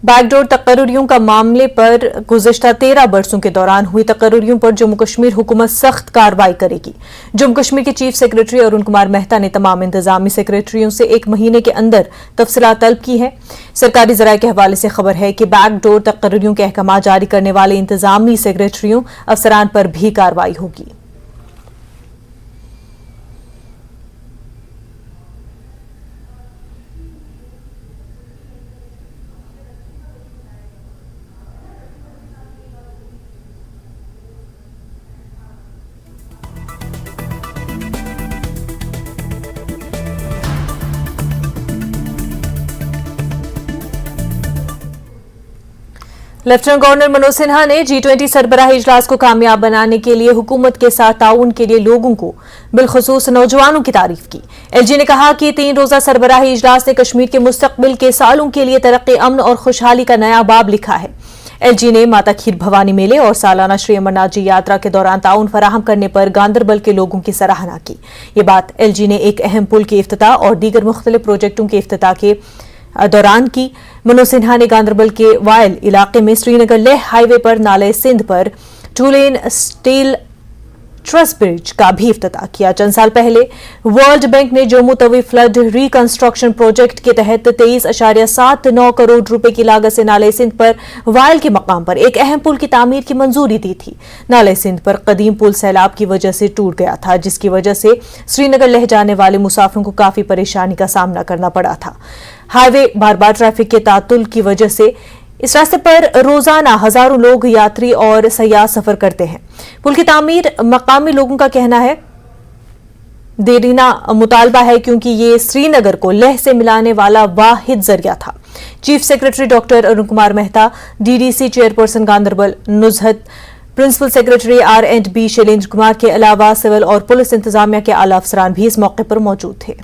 Backdoor तकर्रियों का मामले पर गुज़िश्ता 13 बरसों के दौरान हुई तकर्रियों पर जम्मू कश्मीर हुकूमत सख्त कार्रवाई करेगी। जम्मू कश्मीर के चीफ सेक्रेटरी अरुण कुमार मेहता ने तमाम इंतजामी सेक्रेटरियों से 1 महीने के अंदर तफसीलात तलब की है। सरकारी ज़राए के हवाले से खबर है कि बैकडोर तकर्रियों के अहकाम जारी करने वाले इंतजामी सेक्रेटरियों अफसरान पर भी कार्रवाई होगी। लेफ्टिनेंट गवर्नर मनोज सिन्हा ने G20 सरबराही इजलास को कामयाब बनाने के लिए हुकूमत के साथ ताउन के लिए लोगों को बिलखुसूस नौजवानों की तारीफ की। LG ने कहा कि 3 रोजा सरबराही इजलास ने कश्मीर के मुस्तकबिल के सालों के लिए तरक्की, अमन और खुशहाली का नया बाब लिखा है। LG ने माता खीर भवानी मेले और सालाना श्री अमरनाथ जी यात्रा के दौरान ताउन फराहम करने पर गांदरबल के लोगों की सराहना की। ये बात LG ने एक अहम पुल के इफ्तिताह और दीगर मुख्तलिफ प्रोजेक्टों के इफ्तिताह के दौरान की। मनोज सिन्हा ने गांदरबल के वायल इलाके में श्रीनगर लेह हाईवे पर नाले सिंध पर 2 लेन स्टील ट्रस ब्रिज का भी इफ्तिताह किया। चंद साल पहले वर्ल्ड बैंक ने Jammu Tawi flood reconstruction project के तहत 23.79 करोड़ रुपए की लागत से नाले सिंध पर वायल के मकाम पर एक अहम पुल की तामीर की मंजूरी दी थी। नाले सिंध पर कदीम पुल सैलाब की वजह से टूट गया था, जिसकी वजह से श्रीनगर लह जाने वाले मुसाफिरों को काफी परेशानी का सामना करना पड़ा था। हाईवे बार बार ट्रैफिक के तातुल की वजह से इस रास्ते पर रोजाना हजारों लोग यात्री और सयाह सफर करते हैं। पुल की तामीर मकामी लोगों का कहना है देरीना मुतालबा है, क्योंकि ये श्रीनगर को लेह से मिलाने वाला वाहिद जरिया था। Chief secretary doctor Arun Kumar Mehta, DDC chairperson Ganderbal Nuzhat, principal secretary R&B Shailendra Kumar के अलावा सिविल और पुलिस इंतजामिया के आला अफसरान भी इस मौके पर मौजूद थे।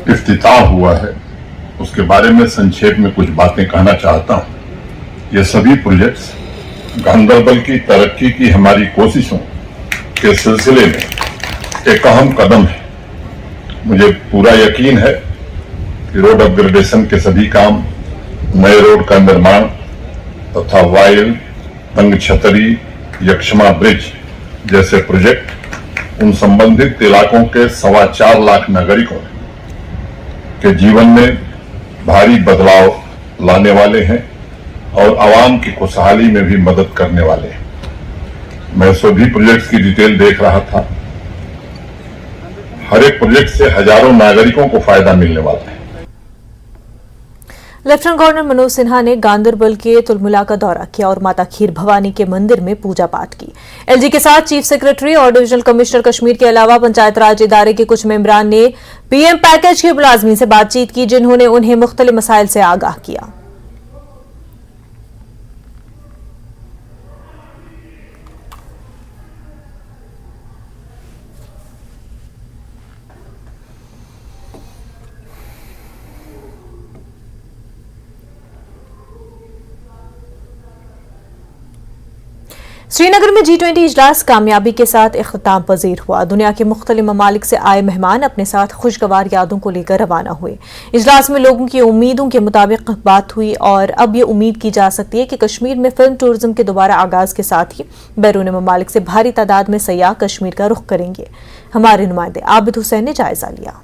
इफ्तिताह हुआ है, उसके बारे में संक्षेप में कुछ बातें कहना चाहता हूं। ये सभी प्रोजेक्ट्स गांदरबल की तरक्की की हमारी कोशिशों के सिलसिले में एक अहम कदम है। मुझे पूरा यकीन है कि रोड अपग्रेडेशन के सभी काम, नए रोड का निर्माण तथा वायल, तंग छतरी, यक्षमा ब्रिज जैसे प्रोजेक्ट उन संबंधित इलाकों के 4.25 लाख नागरिकों के जीवन में भारी बदलाव लाने वाले हैं और आवाम की खुशहाली में भी मदद करने वाले हैं। मैं सभी प्रोजेक्ट्स की डिटेल देख रहा था। हर एक प्रोजेक्ट से हजारों नागरिकों को फायदा मिलने वाला है। लेफ्टिनेंट गवर्नर मनोज सिन्हा ने गांदरबल के तुलमुला का दौरा किया और माता खीर भवानी के मंदिर में पूजा पाठ की। LG के साथ चीफ सेक्रेटरी और डिविजनल कमिश्नर कश्मीर के अलावा पंचायत राज इदारे के कुछ मेंबरान ने PM पैकेज के मुलाजमीन से बातचीत की, जिन्होंने उन्हें मुख्तलिफ मसाइल से आगाह किया। श्रीनगर में G20 इजलास कामयाबी के साथ इख्तिताम पजीर हुआ। दुनिया के मुख्तलिफ ममालिक से आए मेहमान अपने साथ खुशगवार यादों को लेकर रवाना हुए। इजलास में लोगों की उम्मीदों के मुताबिक बात हुई और अब ये उम्मीद की जा सकती है कि कश्मीर में फिल्म टूरिज्म के दोबारा आगाज के साथ ही बैरून ममालिक से भारी तादाद में सयाह कश्मीर का रुख करेंगे। हमारे नुमाइंदे आबिद हुसैन ने जायजा लिया।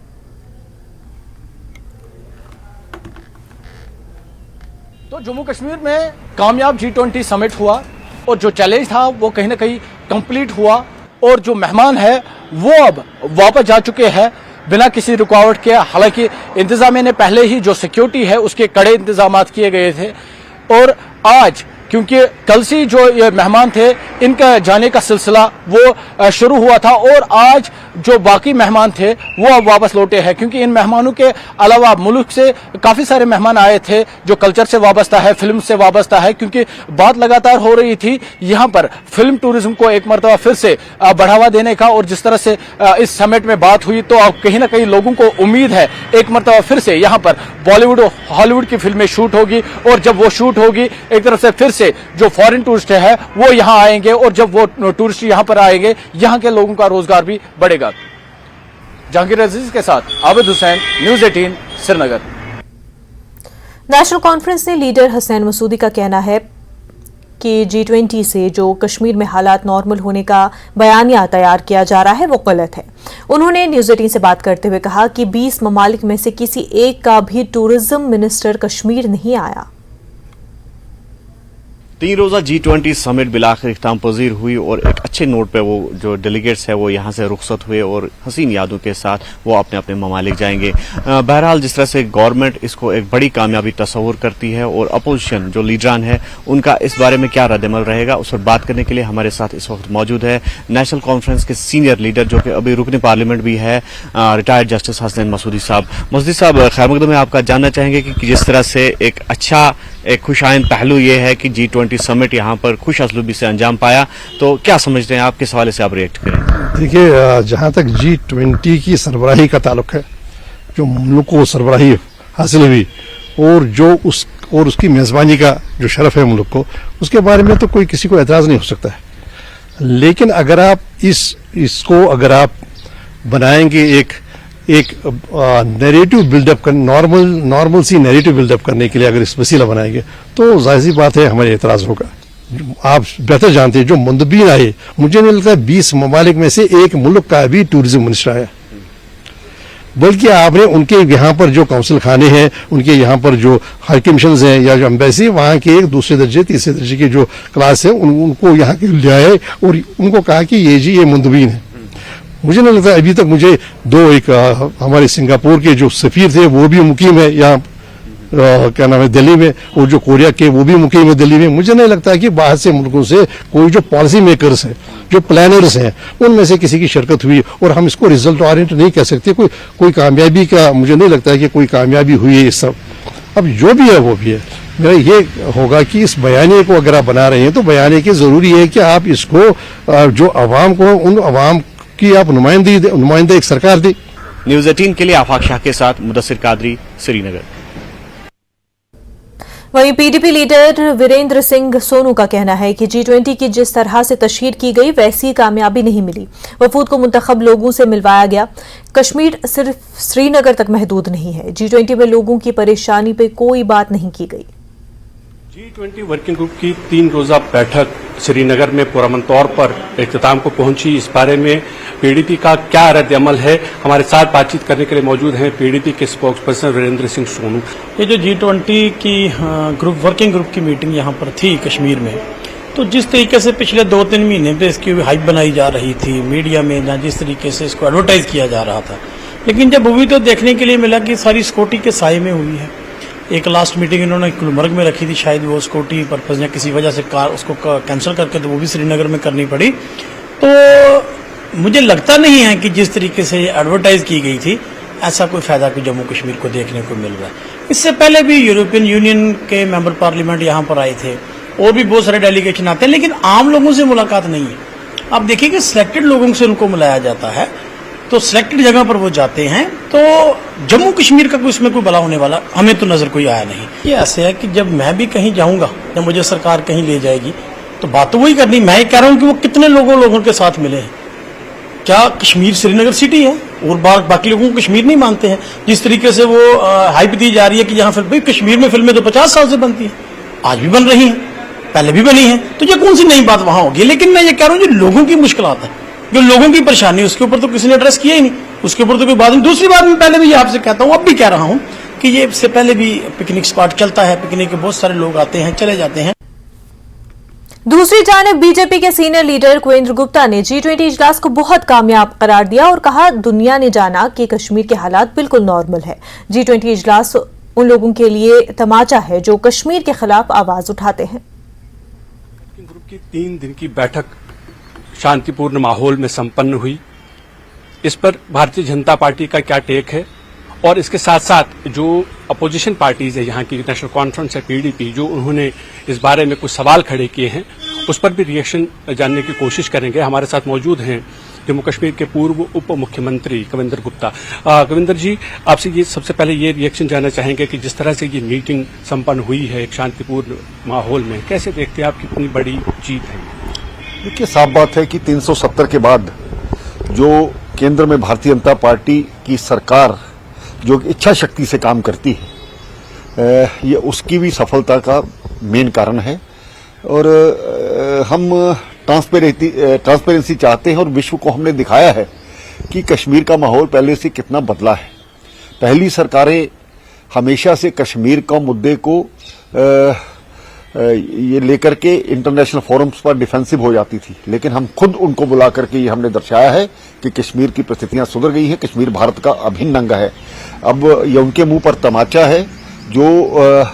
तो जम्मू कश्मीर में कामयाब G20 समिट हुआ और जो चैलेंज था वो कहीं ना कहीं कंप्लीट हुआ और जो मेहमान है वो अब वापस जा चुके हैं बिना किसी रुकावट के। हालांकि इंतजामिया ने पहले ही जो सिक्योरिटी है उसके कड़े इंतजाम किए गए थे और आज क्योंकि कल से जो ये मेहमान थे इनका जाने का सिलसिला वो शुरू हुआ था और आज जो बाकी मेहमान थे वो अब वापस लौटे हैं, क्योंकि इन मेहमानों के अलावा मुल्क से काफ़ी सारे मेहमान आए थे जो कल्चर से वाबस्ता है, फिल्म से वाबस्ता है, क्योंकि बात लगातार हो रही थी यहाँ पर फिल्म टूरिज्म को एक मरतबा फिर से बढ़ावा देने का। और जिस तरह से इस समिट में बात हुई तो अब कहीं ना कहीं लोगों को उम्मीद है एक मरतबा फिर से यहाँ पर बॉलीवुड और हॉलीवुड की फिल्में शूट होगी और जब वो शूट होगी एक तरफ से फिर से जो फॉरेन टूरिस्ट है वो यहाँ आएंगे और जब वो टूरिस्ट यहाँ पर आएंगे यहाँ के लोगों का रोजगार भी बढ़ेगा। जहांगीर अजीज के साथ Abid Hussain, news 18 Srinagar. National conference ने लीडर हसनैन मसूदी का कहना है कि G20 से जो कश्मीर में हालात नॉर्मल होने का बयानिया तैयार किया जा रहा है वो गलत है। उन्होंने न्यूज 18 से बात करते हुए कहा कि 20 ममालिक में से किसी एक का भी टूरिज्म मिनिस्टर कश्मीर नहीं आया। 3 रोज़ा G20 समिट बिलाखिर इख्तिताम पजीर हुई और एक अच्छे नोट पे वो जो डेलीगेट्स है वो यहाँ से रुखसत हुए और हसीन यादों के साथ वो अपने अपने ममालिक जाएंगे। बहरहाल जिस तरह से गवर्नमेंट इसको एक बड़ी कामयाबी तस्वुर करती है और अपोजिशन जो लीडरान है उनका इस बारे में क्या रद्दमल रहेगा, उस पर बात करने के लिए हमारे साथ इस वक्त मौजूद है नेशनल कॉन्फ्रेंस के सीनियर लीडर जो कि अभी रुकन पार्लियामेंट भी है, रिटायर्ड जस्टिस हसनैन मसूदी साहब। मसूदी साहब, खैर मकदम में आपका जानना चाहेंगे कि जिस तरह से एक खुशाइन पहलू ये है कि G20 समिट यहाँ पर खुश असलूबी से अंजाम पाया, तो क्या समझते हैं आप, किस हवाले से आप रिएक्ट करें? देखिए, जहाँ तक G20 की सरबराही का ताल्लुक है, जो मुल्क को सरबराही हासिल हुई और उसकी मेज़बानी का जो शरफ है मुल्क को, उसके बारे में तो कोई किसी को एतराज़ नहीं हो सकता है। लेकिन अगर आप इसको अगर आप बनाएंगे एक नैरेटिव बिल्डअप कर नॉर्मल सी नैरेटिव बिल्डअप करने के लिए अगर इस वसीला बनाएंगे तो जाहिर सी बात है हमारे एतराज़ होगा। आप बेहतर जानते हैं जो मुंदबीन आए, मुझे नहीं लगता 20 ममालिक में से एक मुल्क का भी टूरिज्म मिनिस्टर आया, बल्कि आपने उनके यहाँ पर जो काउंसिल खाने हैं, उनके यहाँ पर जो हाई कमीशन हैं या जो एम्बेसी वहाँ के एक दूसरे दर्जे तीसरे दर्जे की जो क्लास है उनको यहाँ के ले आए और उनको कहा कि ये मुंदबीन है। मुझे नहीं लगता अभी तक मुझे एक हमारे सिंगापुर के जो सफीर थे वो भी मुकीम है यहाँ क्या नाम है दिल्ली में, और जो कोरिया के वो भी मुकीम है दिल्ली में। मुझे नहीं लगता कि बाहर से मुल्कों से कोई जो पॉलिसी मेकर्स हैं, जो प्लानर्स हैं, उनमें से किसी की शिरकत हुई और हम इसको रिजल्ट ओरिएंटेड नहीं कह सकते। कोई कामयाबी का मुझे नहीं लगता है कि कोई कामयाबी हुई है। इस सब अब जो भी है वो भी है। मेरा ये होगा कि इस बयानी को अगर आप बना रहे हैं तो बयानी की जरूरी है कि आप इसको जो अवाम को, उन अवाम की आप नुमाइंदे एक सरकार दी। न्यूज 18 के लिए आफाक शाह के साथ मुदस्सिर कादरी, श्रीनगर। वहीं पीडीपी लीडर वीरेंद्र सिंह सोनू का कहना है कि G20 की जिस तरह से तशहीर की गई वैसी कामयाबी नहीं मिली। वफूद को मुंतखब लोगों से मिलवाया गया। कश्मीर सिर्फ श्रीनगर तक महदूद नहीं है। G20 में लोगों की परेशानी पे कोई बात नहीं की गई। G20 वर्किंग ग्रुप की 3 रोज़ा बैठक श्रीनगर में पुरअमन तौर पर इख्तिताम को पहुंची। इस बारे में पीडीपी का क्या रद्द अमल है, हमारे साथ बातचीत करने के लिए मौजूद हैं पीडीपी के स्पोक्स पर्सन वीरेंद्र सिंह सोनू। ये जो G20 की वर्किंग ग्रुप की मीटिंग यहाँ पर थी कश्मीर में, तो जिस तरीके से पिछले 2-3 महीने पे इसकी हाइप बनाई जा रही थी मीडिया में, या जिस तरीके से इसको एडवर्टाइज किया जा रहा था, लेकिन जब हुई तो देखने के लिए मिला कि सारी सिक्योरिटी के साये में हुई है। एक लास्ट मीटिंग इन्होंने गुलमर्ग में रखी थी, शायद वो सिक्योरिटी पर्पज या किसी वजह से उसको कैंसिल करके तो वो भी श्रीनगर में करनी पड़ी। तो मुझे लगता नहीं है कि जिस तरीके से एडवर्टाइज की गई थी ऐसा कोई फायदा कि जम्मू कश्मीर को देखने को मिल रहा है। इससे पहले भी यूरोपियन यूनियन के मेंबर पार्लियामेंट यहाँ पर आए थे और भी बहुत सारे डेलीगेशन आते हैं, लेकिन आम लोगों से मुलाकात नहीं है। आप देखिए कि सिलेक्टेड लोगों से उनको बुलाया जाता है, तो सिलेक्टेड जगह पर वो जाते हैं। तो जम्मू कश्मीर का इसमें कोई भला होने वाला हमें तो नजर कोई आया नहीं। ये ऐसे है कि जब मैं भी कहीं जाऊंगा, जब मुझे सरकार कहीं ले जाएगी तो बात तो वही करनी। मैं कह रहा हूं कि वो कितने लोगों के साथ मिले हैं। क्या कश्मीर श्रीनगर सिटी है और बाकी लोगों को कश्मीर नहीं मानते हैं? जिस तरीके से वो हाइप दी जा रही है कि यहाँ फिर भाई कश्मीर में फिल्में तो 50 साल से बनती हैं, आज भी बन रही हैं, पहले भी बनी हैं, तो ये कौन सी नई बात वहां होगी? लेकिन मैं ये कह रहा हूँ जो लोगों की मुश्किलात है, जो लोगों की परेशानी, उसके ऊपर तो किसी ने एड्रेस किया ही नहीं, उसके ऊपर तो कोई बात नहीं। दूसरी बात मैं पहले भी ये आपसे कहता हूँ, अब भी कह रहा हूँ कि ये इससे पहले भी पिकनिक स्पॉट चलता है, पिकनिक के बहुत सारे लोग आते हैं चले जाते हैं। दूसरी जानिब बीजेपी के सीनियर लीडर कुवेंद्र गुप्ता ने G20 इजलास को बहुत कामयाब करार दिया और कहा दुनिया ने जाना कि कश्मीर के हालात बिल्कुल नॉर्मल है। G20 इजलास उन लोगों के लिए तमाचा है जो कश्मीर के खिलाफ आवाज उठाते हैं। ग्रुप की 3 दिन की बैठक शांतिपूर्ण माहौल में संपन्न हुई। इस पर भारतीय जनता पार्टी का क्या टेक है और इसके साथ साथ जो अपोजिशन पार्टीज है, यहाँ की नेशनल कॉन्फ्रेंस है पीडीपी, जो उन्होंने इस बारे में कुछ सवाल खड़े किए हैं, उस पर भी रिएक्शन जानने की कोशिश करेंगे। हमारे साथ मौजूद हैं जम्मू कश्मीर के पूर्व उप मुख्यमंत्री कुवेंद्र गुप्ता। कुवेंद्र जी, आपसे ये सबसे पहले ये रिएक्शन जानना चाहेंगे कि जिस तरह से ये मीटिंग संपन्न हुई है एक शांतिपूर्ण माहौल में, कैसे देखते हैं आप कितनी बड़ी जीत है? देखिए, साफ बात है कि 370 के बाद जो केंद्र में भारतीय जनता पार्टी की सरकार जो इच्छा शक्ति से काम करती है, ये उसकी भी सफलता का मेन कारण है। और हम ट्रांसपेरेंसी चाहते हैं और विश्व को हमने दिखाया है कि कश्मीर का माहौल पहले से कितना बदला है। पहली सरकारें हमेशा से कश्मीर का मुद्दे को ये लेकर के इंटरनेशनल फोरम्स पर डिफेंसिव हो जाती थी, लेकिन हम खुद उनको बुला करके ये हमने दर्शाया है कि कश्मीर की परिस्थितियां सुधर गई हैं, कश्मीर भारत का अभिन्न अंग है। अब ये उनके मुंह पर तमाचा है जो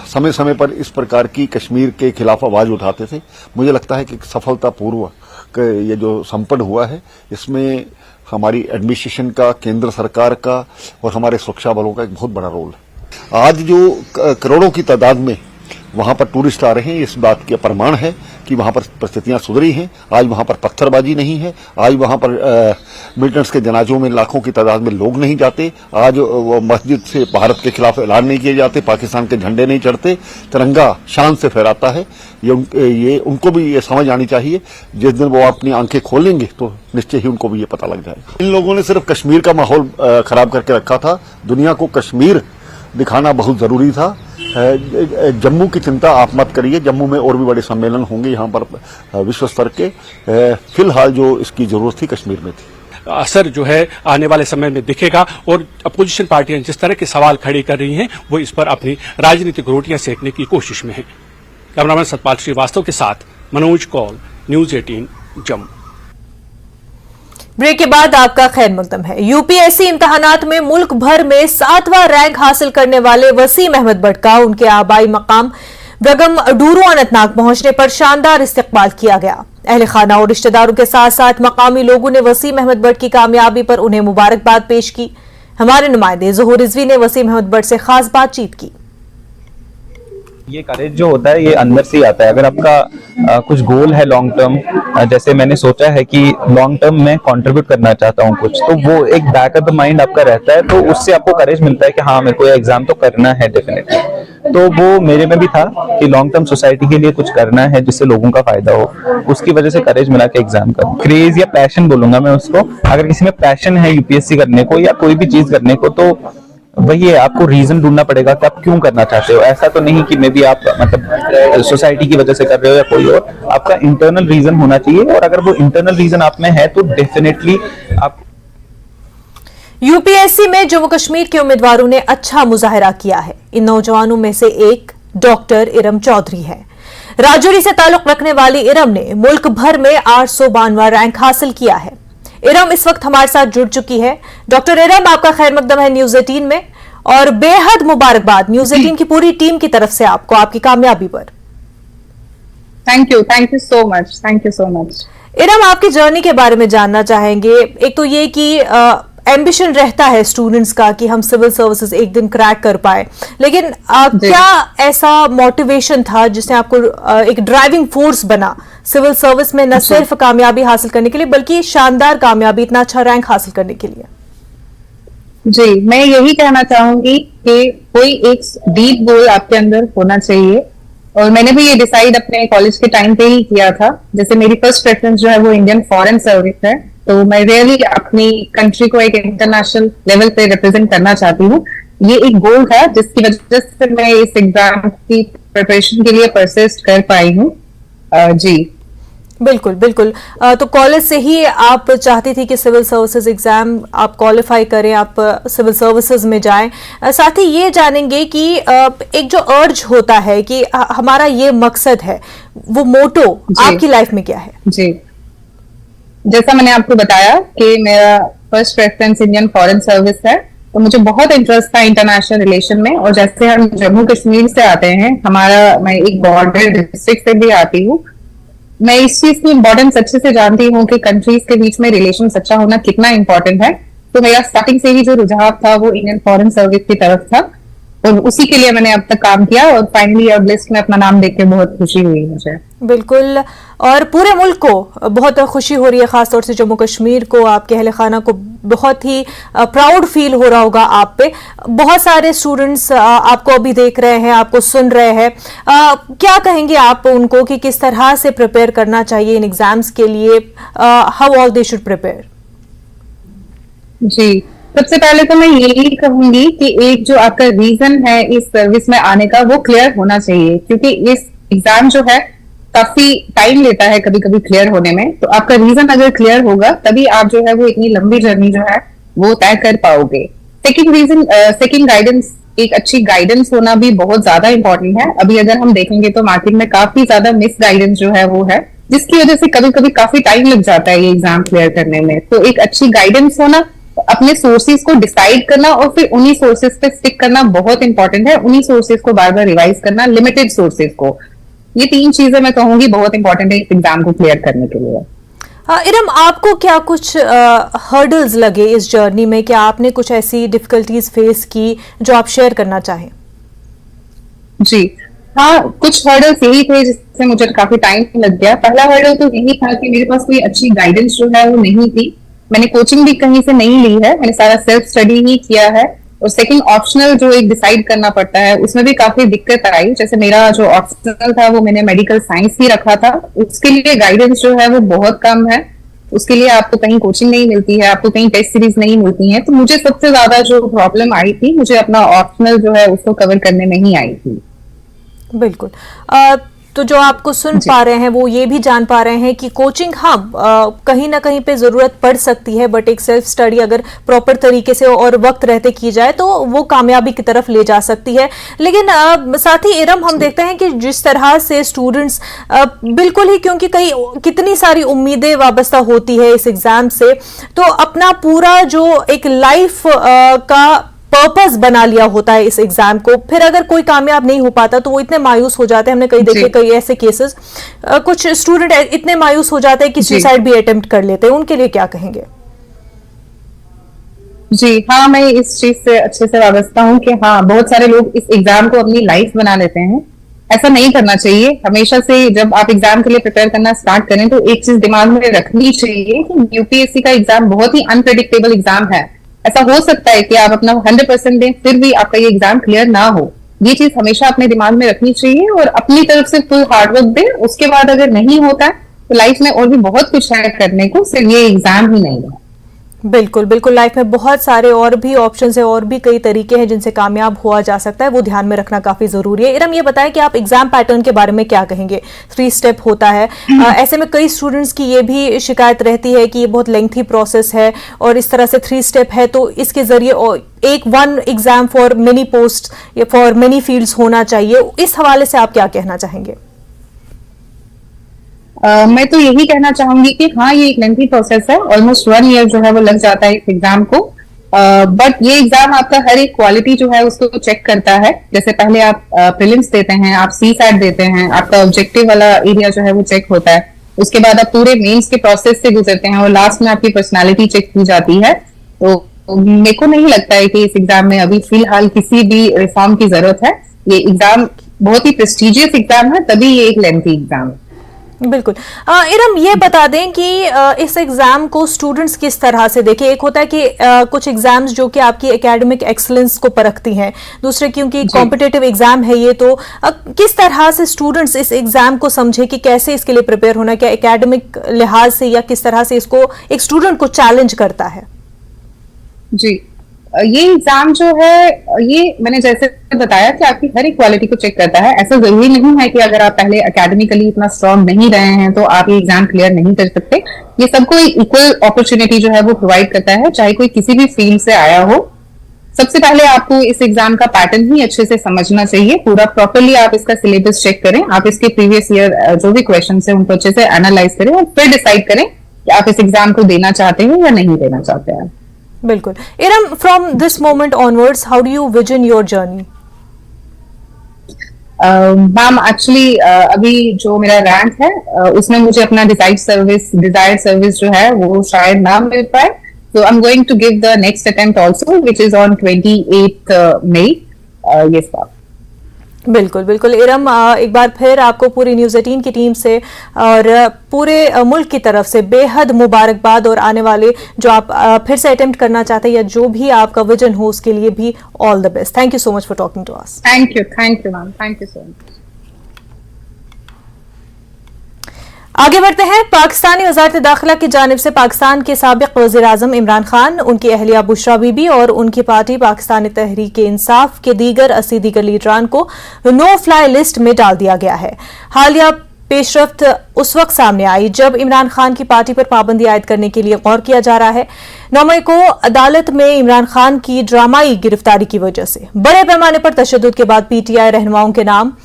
समय समय पर इस प्रकार की कश्मीर के खिलाफ आवाज उठाते थे। मुझे लगता है कि सफलतापूर्वक ये जो संपन्न हुआ है, इसमें हमारी एडमिनिस्ट्रेशन का, केंद्र सरकार का और हमारे सुरक्षा बलों का एक बहुत बड़ा रोल है। आज जो करोड़ों की तादाद में वहां पर टूरिस्ट आ रहे हैं, इस बात के प्रमाण है कि वहां पर परिस्थितियां सुधरी हैं। आज वहां पर पत्थरबाजी नहीं है, आज वहां पर मिलिटेंट्स के जनाजों में लाखों की तादाद में लोग नहीं जाते, आज वो मस्जिद से भारत के खिलाफ ऐलान नहीं किए जाते, पाकिस्तान के झंडे नहीं चढ़ते, तिरंगा शान से फहराता है। ये उनको भी ये समझ आनी चाहिए। जिस दिन वो अपनी आंखें खोलेंगे तो निश्चय ही उनको भी ये पता लग जाएगा। इन लोगों ने सिर्फ कश्मीर का माहौल खराब करके रखा था, दुनिया को कश्मीर दिखाना बहुत जरूरी था। जम्मू की चिंता आप मत करिए, जम्मू में और भी बड़े सम्मेलन होंगे यहाँ पर विश्व स्तर के। फिलहाल जो इसकी जरूरत थी कश्मीर में थी। असर जो है आने वाले समय में दिखेगा और अपोजिशन पार्टियां जिस तरह के सवाल खड़े कर रही हैं वो इस पर अपनी राजनीतिक रोटियां सेकने की कोशिश में हैं। कैमरामैन सतपाल श्रीवास्तव के साथ मनोज कौल, न्यूज 18 जम्मू। ब्रेक के बाद आपका खैर मकदम है। यूपीएससी इम्तहानात में मुल्क भर में 7वां रैंक हासिल करने वाले वसीम अहमद भट्ट का उनके आबाई मकाम ब्रगम डूरू अनंतनाग पहुंचने पर शानदार इस्तकबाल किया गया। अहले खाना और रिश्तेदारों के साथ साथ मकामी लोगों ने वसीम अहमद भट्ट की कामयाबी पर उन्हें मुबारकबाद पेश की। हमारे नुमाइंदे ज़ुहूर रिजवी ने वसीम अहमद भट्ट से खास बातचीत की। ये करेज जो होता है ये अंदर से ही आता है। अगर आपका कुछ गोल है लॉन्ग टर्म, जैसे मैंने सोचा है कि लॉन्ग टर्म में कंट्रीब्यूट करना चाहता हूँ कुछ, तो वो एक बैक ऑफ द माइंड आपका रहता है, तो उससे आपको करेज मिलता है कि हाँ मेरे को ये एग्जाम तो करना है डेफिनेटली। तो वो मेरे में भी था कि लॉन्ग टर्म सोसाइटी के लिए कुछ करना है जिससे लोगों का फायदा हो, उसकी वजह से करेज मिला के एग्जाम कर। क्रेज या पैशन बोलूंगा मैं उसको। अगर किसी में पैशन है यूपीएससी करने को या कोई भी चीज करने को, तो वही है, आपको रीजन ढूंढना पड़ेगा कि आप क्यों करना चाहते हो। ऐसा तो नहीं कि मे बी आप मतलब सोसाइटी की वजह से कर रहे हो या कोई और, आपका इंटरनल रीजन होना चाहिए। और अगर वो इंटरनल रीजन आप में है तो डेफिनेटली आप। यूपीएससी में जम्मू कश्मीर के उम्मीदवारों ने अच्छा मुजाहिरा किया है। इन नौजवानों में से एक डॉक्टर इरम चौधरी है। राजौरी से ताल्लुक रखने वाली इरम ने मुल्क भर में 892वां रैंक हासिल किया है। इरम इस वक्त हमारे साथ जुड़ चुकी है। डॉक्टर इरम, आपका खैर मकदम है न्यूज 18 में और बेहद मुबारकबाद न्यूज 18 की पूरी टीम की तरफ से आपको आपकी कामयाबी पर। Thank you so much. Iram, आपकी जर्नी के बारे में जानना चाहेंगे। एक तो ये कि एम्बिशन रहता है स्टूडेंट्स का कि हम सिविल सर्विसेज एक दिन क्रैक कर पाए, लेकिन क्या ऐसा मोटिवेशन था जिसने आपको एक ड्राइविंग फोर्स बना सिविल सर्विस में, न सिर्फ कामयाबी हासिल करने के लिए बल्कि शानदार कामयाबी, इतना अच्छा रैंक हासिल करने के लिए? जी, मैं यही कहना चाहूंगी कि कोई एक डीप गोल आपके अंदर होना चाहिए, और मैंने भी ये डिसाइड अपने कॉलेज के टाइम पे ही किया था। जैसे मेरी फर्स्ट प्रेफरेंस जो है वो इंडियन फॉरेन सर्विस है, तो मैं रियली अपनी कंट्री को एक इंटरनेशनल लेवल पे रिप्रेजेंट करना चाहती हूँ। ये एक गोल था जिसकी वजह से मैं इस एग्जाम की प्रिपरेशन के लिए परसिस्ट कर पाई हूँ। जी बिल्कुल बिल्कुल। तो कॉलेज से ही आप चाहती थी कि सिविल सर्विसेज एग्जाम आप क्वालिफाई करें, आप सिविल सर्विसेज में जाएं। साथ ही ये जानेंगे कि एक जो अर्ज होता है कि हमारा ये मकसद है, वो मोटो आपकी लाइफ में क्या है? जी, जैसा मैंने आपको बताया कि मेरा first preference Indian foreign service है, तो मुझे बहुत इंटरेस्ट था इंटरनेशनल रिलेशन में। और जैसे हम जम्मू कश्मीर से आते हैं, मैं एक बॉर्डर डिस्ट्रिक्ट से भी आती हूँ, मैं इस चीज की इम्पोर्टेंस अच्छे से जानती हूँ कि कंट्रीज के बीच में रिलेशन अच्छा होना कितना इम्पोर्टेंट है। तो मेरा स्टार्टिंग से ही जो रुझाव था वो इंडियन फॉरेन सर्विस की तरफ था, और उसी के लिए मैंने अब तक काम किया, और फाइनली अब लिस्ट में अपना नाम देख के बहुत खुशी हुई मुझे। बिल्कुल, और पूरे मुल्क को बहुत खुशी हो रही है, खासतौर से जम्मू कश्मीर को, आपके अहले खाना को बहुत ही प्राउड फील हो रहा होगा आप पे। बहुत सारे स्टूडेंट्स आपको अभी देख रहे हैं, आपको सुन रहे हैं। क्या कहेंगे आप उनको कि किस तरह से प्रिपेयर करना चाहिए इन एग्जाम्स के लिए? How all they should prepare? जी, सबसे पहले तो मैं यही कहूंगी कि एक जो आपका रीजन है इस सर्विस में आने का वो क्लियर होना चाहिए, क्योंकि इस एग्जाम जो है काफी टाइम लेता है कभी कभी क्लियर होने में। तो आपका रीजन अगर क्लियर होगा तभी आप जो है वो इतनी लंबी जर्नी जो है वो तय कर पाओगे। सेकंड रीजन, सेकंड गाइडेंस, एक अच्छी गाइडेंस होना भी बहुत ज्यादा इंपॉर्टेंट है। अभी अगर हम देखेंगे तो मार्केट में काफी ज्यादा मिस गाइडेंस जो है वो है, जिसकी वजह से कभी कभी काफी टाइम लग जाता है ये एग्जाम क्लियर करने में। तो एक अच्छी गाइडेंस होना, अपने सोर्सेज को डिसाइड करना और फिर उन्हीं सोर्सेज पे स्टिक करना बहुत इंपॉर्टेंट है। उन्हीं सोर्सेज को बार बार रिवाइज करना, लिमिटेड सोर्सेज को, ये 3 चीजें मैं कहूंगी बहुत इंपॉर्टेंट है इस एग्जाम को क्लियर करने के लिए। इरम, आपको क्या कुछ हर्डल्स लगे इस जर्नी में? क्या आपने कुछ ऐसी डिफिकल्टीज फेस की जो आप शेयर करना चाहें? जी हाँ, कुछ हर्डल्स यही थे जिससे मुझे काफी टाइम लग गया। पहला हर्डल तो यही था कि मेरे पास कोई अच्छी गाइडेंस जो है वो नहीं थी। मैंने कोचिंग भी कहीं से नहीं ली है, मैंने सारा सेल्फ स्टडी ही किया है। और सेकंड, ऑप्शनल जो एक डिसाइड करना पड़ता है उसमें भी काफी दिक्कत आई। जैसे मेरा जो ऑप्शनल था वो मैंने मेडिकल साइंस ही रखा था, उसके लिए गाइडेंस जो है वो बहुत कम है। उसके लिए आपको कहीं कोचिंग नहीं मिलती है, आपको कहीं टेस्ट सीरीज नहीं मिलती है। तो मुझे सबसे ज्यादा जो प्रॉब्लम आई थी, मुझे अपना ऑप्शनल जो है उसको कवर करने में ही आई थी। बिल्कुल। तो जो आपको सुन पा रहे हैं वो ये भी जान पा रहे हैं कि कोचिंग कहीं ना कहीं पे जरूरत पड़ सकती है, बट एक सेल्फ स्टडी अगर प्रॉपर तरीके से और वक्त रहते की जाए तो वो कामयाबी की तरफ ले जा सकती है। लेकिन साथ ही इरम, हम देखते हैं कि जिस तरह से स्टूडेंट्स बिल्कुल ही, क्योंकि कितनी सारी उम्मीदें वाबस्ता होती है इस एग्जाम से, तो अपना पूरा जो एक लाइफ का पर्पस बना लिया होता है इस एग्जाम को, फिर अगर कोई कामयाब नहीं हो पाता तो वो इतने मायूस हो जाते हैं। हमने कई देखे, कई ऐसे केसेस, कुछ स्टूडेंट इतने मायूस हो जाते हैं कि सुसाइड भी अटेम्प्ट कर लेते हैं। उनके लिए क्या कहेंगे? जी हाँ, मैं इस चीज से अच्छे से वाबस्ता हूँ कि हाँ, बहुत सारे लोग इस एग्जाम को अपनी लाइफ बना लेते हैं। ऐसा नहीं करना चाहिए। हमेशा से जब आप एग्जाम के लिए प्रिपेयर करना स्टार्ट करें तो एक चीज दिमाग में रखनी चाहिए कि यूपीएससी का एग्जाम बहुत ही अनप्रेडिक्टेबल एग्जाम है। ऐसा हो सकता है कि आप अपना 100% दें फिर भी आपका ये एग्जाम क्लियर ना हो। ये चीज हमेशा अपने दिमाग में रखनी चाहिए और अपनी तरफ से फुल हार्डवर्क दें। उसके बाद अगर नहीं होता है तो लाइफ में और भी बहुत कुछ है करने को, सिर्फ ये एग्जाम ही नहीं है। बिल्कुल बिल्कुल, लाइफ में बहुत सारे और भी ऑप्शंस है और भी कई तरीके हैं जिनसे कामयाब हुआ जा सकता है, वो ध्यान में रखना काफी जरूरी है। इरम, ये बताएं कि आप एग्जाम पैटर्न के बारे में क्या कहेंगे? 3 स्टेप होता है, ऐसे में कई स्टूडेंट्स की ये भी शिकायत रहती है कि ये बहुत लेंथी प्रोसेस है और इस तरह से 3 स्टेप है तो इसके जरिए एक 1 एग्जाम फॉर मेनी पोस्ट या फॉर मेनी फील्ड्स होना चाहिए। इस हवाले से आप क्या कहना चाहेंगे? मैं तो यही कहना चाहूंगी कि हाँ, ये एक लेंथी प्रोसेस है। ऑलमोस्ट 1 ईयर जो है वो लग जाता है इस एग्जाम को। बट ये एग्जाम आपका हर एक क्वालिटी जो है उसको चेक करता है। जैसे पहले आप प्रीलिम्स देते हैं, आप CSAT देते हैं, आपका ऑब्जेक्टिव वाला एरिया जो है वो चेक होता है। उसके बाद आप पूरे मेंस के प्रोसेस से गुजरते हैं और लास्ट में आपकी पर्सनालिटी चेक की जाती है। तो मेरे को नहीं लगता है कि इस एग्जाम में अभी फिलहाल किसी भी रिफॉर्म की जरूरत है। ये एग्जाम बहुत ही प्रेस्टिजियस एग्जाम है, तभी ये एक लेंथी एग्जाम है। बिल्कुल। इरम, ये बता दें कि इस एग्जाम को स्टूडेंट्स किस तरह से देखें? एक होता है कि कुछ एग्जाम्स जो कि आपकी एकेडमिक एक्सीलेंस को परखती हैं, दूसरे क्योंकि कॉम्पिटिटिव एग्जाम है ये, तो किस तरह से स्टूडेंट्स इस एग्जाम को समझे कि कैसे इसके लिए प्रिपेयर होना, क्या एकेडमिक लिहाज से या किस तरह से इसको एक स्टूडेंट को चैलेंज करता है? जी, ये एग्जाम जो है, ये मैंने जैसे बताया कि आपकी हर एक क्वालिटी को चेक करता है। ऐसा जरूरी नहीं है कि अगर आप पहले एकेडमिकली इतना स्ट्रांग नहीं रहे हैं तो आप ये एग्जाम क्लियर नहीं कर सकते। ये सबको एक इक्वल अपॉर्चुनिटी जो है वो प्रोवाइड करता है, चाहे कोई किसी भी फील्ड से आया हो। सबसे पहले आपको इस एग्जाम का पैटर्न ही अच्छे से समझना चाहिए। पूरा प्रॉपरली आप इसका सिलेबस चेक करें, आप इसके प्रीवियस ईयर जो भी क्वेश्चन है उनको अच्छे से एनालाइज करें और फिर डिसाइड करें कि आप इस एग्जाम को देना चाहते हैं या नहीं देना चाहते हैं। बिल्कुल। Iram, from this moment onwards how do you vision your journey? Ma'am, actually अभी जो मेरा रैंक है उसमें मुझे अपना डिजायर्ड सर्विस जो है वो शायद ना मिल पाए। So I'm going to give the next attempt also, which is on 28th May. Yes, ma'am. बिल्कुल बिल्कुल। इरम, एक बार फिर आपको पूरी न्यूज़ 18 की टीम से और पूरे मुल्क की तरफ से बेहद मुबारकबाद, और आने वाले जो आप फिर से अटेम्प्ट करना चाहते हैं या जो भी आपका विजन हो उसके लिए भी all the best. Thank you so much for talking to us. Thank you ma'am, thank you so much. आगे बढ़ते हैं। पाकिस्तानी वज़ारत दाखिला की जानिब से पाकिस्तान के साबिक वज़ीर-ए-आज़म इमरान खान, उनकी अहलिया बुशरा बीबी और उनकी पार्टी पाकिस्तानी तहरीक इंसाफ के 80 दीगर लीडरान को नो फ्लाई लिस्ट में डाल दिया गया है। हालिया पेशरफ्त उस वक्त सामने आई जब इमरान खान की पार्टी पर पाबंदी आयद करने के लिए गौर किया जा रहा है। 9 मई को अदालत में इमरान खान की ड्रामाई गिरफ्तारी की वजह से बड़े पैमाने पर तशद्दुद के बाद पीटीआई रहनुमाओं के नाम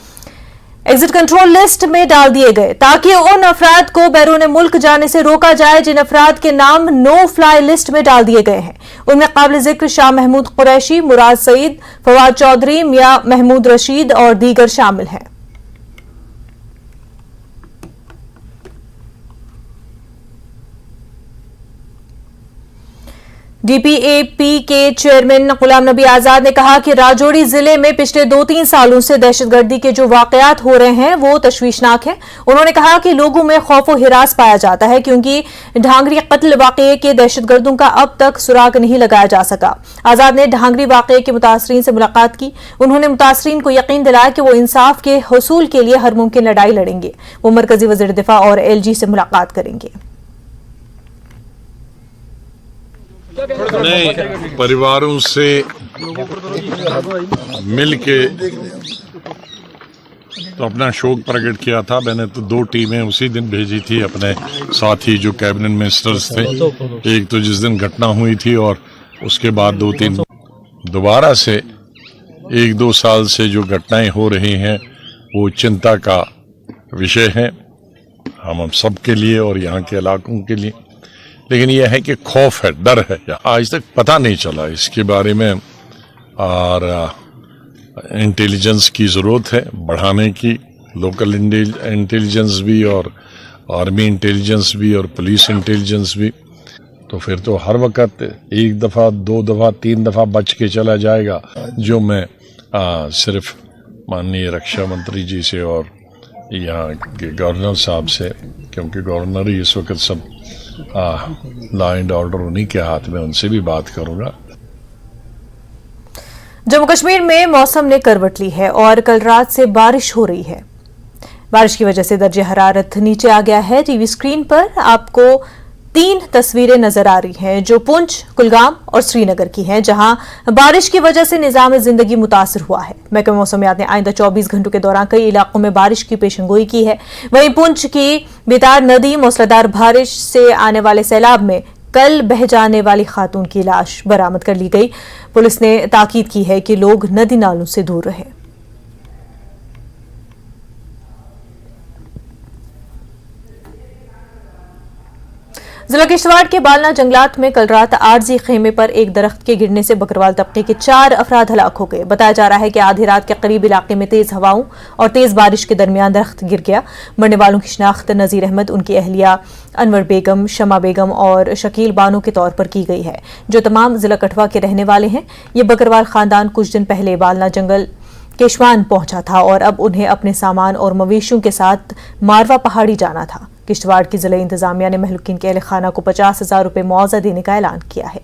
एग्जिट कंट्रोल लिस्ट में डाल दिए गए ताकि उन अफराद को बैरून मुल्क जाने से रोका जाए जिन अफराद के नाम नो फ्लाई लिस्ट में डाल दिए गए हैं। उनमें काबिल जिक्र शाह महमूद कुरैशी, मुराद सईद, फवाद चौधरी, मियां महमूद रशीद और दीगर शामिल हैं। डीपीएपी के चेयरमैन गुलाम नबी आजाद ने कहा कि राजौरी जिले में पिछले 2-3 सालों से दहशतगर्दी के जो वाकयात हो रहे हैं वो तशवीशनाक है। उन्होंने कहा कि लोगों में खौफ व हिरास पाया जाता है क्योंकि ढांगरी कत्ल वाकये के दहशतगर्दों का अब तक सुराग नहीं लगाया जा सका। आजाद ने ढांगरी वाकये के मुतासरीन से मुलाकात की। उन्होंने मुतासरीन को यकीन दिलाया कि वो इंसाफ के हुसूल के लिए हर मुमकिन लड़ाई लड़ेंगे। वो मरकजी वज़ीर दिफा और एलजी से मुलाकात करेंगे। नए परिवारों से मिल के तो अपना शोक प्रकट किया था। मैंने तो 2 टीमें उसी दिन भेजी थी अपने साथी जो कैबिनेट मिनिस्टर्स थे। एक तो जिस दिन घटना हुई थी और उसके बाद 2-3 दोबारा से 1-2 साल से जो घटनाएं हो रही हैं वो चिंता का विषय है हम सब के लिए और यहाँ के इलाकों के लिए। लेकिन यह है कि खौफ है, डर है, आज तक पता नहीं चला इसके बारे में और इंटेलिजेंस की ज़रूरत है बढ़ाने की, लोकल इंटेलिजेंस भी और आर्मी इंटेलिजेंस भी और पुलिस इंटेलिजेंस भी। तो फिर तो हर वक्त 1 दफ़ा 2 दफ़ा 3 दफ़ा बच के चला जाएगा। जो मैं सिर्फ माननीय रक्षा मंत्री जी से और यहाँ के गवर्नर साहब से, क्योंकि गवर्नर ही इस वक्त सब लॉ एंड ऑर्डर उन्हीं के हाथ में, उनसे भी बात करूंगा। जम्मू कश्मीर में मौसम ने करवट ली है और कल रात से बारिश हो रही है। बारिश की वजह से दर्जे हरारत नीचे आ गया है। टीवी स्क्रीन पर आपको 3 तस्वीरें नजर आ रही हैं जो पुंछ, कुलगाम और श्रीनगर की हैं, जहां बारिश की वजह से निजाम जिंदगी मुतासर हुआ है। महकमा मौसमियात ने आइंदा 24 घंटों के दौरान कई इलाकों में बारिश की पेशेनगोई की है। वहीं पुंछ की बेतार नदी मूसलाधार बारिश से आने वाले सैलाब में कल बह जाने वाली खातून की लाश बरामद कर ली गई। पुलिस ने ताकीद की है कि लोग नदी नालों से दूर रहें। जिला किश्तवाड़ के बालना जंगलात में कल रात आरजी खेमे पर एक दरख्त के गिरने से बकरवाल तबके के 4 अफराद हलाक हो गए। बताया जा रहा है कि आधी रात के करीब इलाके में तेज हवाओं और तेज बारिश के दरमियान दरख्त गिर गया। मरने वालों की शिनाख्त नजीर अहमद, उनकी अहलिया अनवर बेगम, शमा बेगम और शकील बानो के तौर पर की गई है, जो तमाम जिला कठवा के रहने वाले हैं। ये बकरवाल खानदान कुछ दिन पहले बालना जंगल केशवान पहुंचा था और अब उन्हें अपने सामान और मवेशियों के साथ मारवा पहाड़ी जाना था। किश्तवाड़ की जिला इंतजामिया ने महलूकीन के अहल खाना को 50,000 रुपए मुआवजा देने का ऐलान किया है।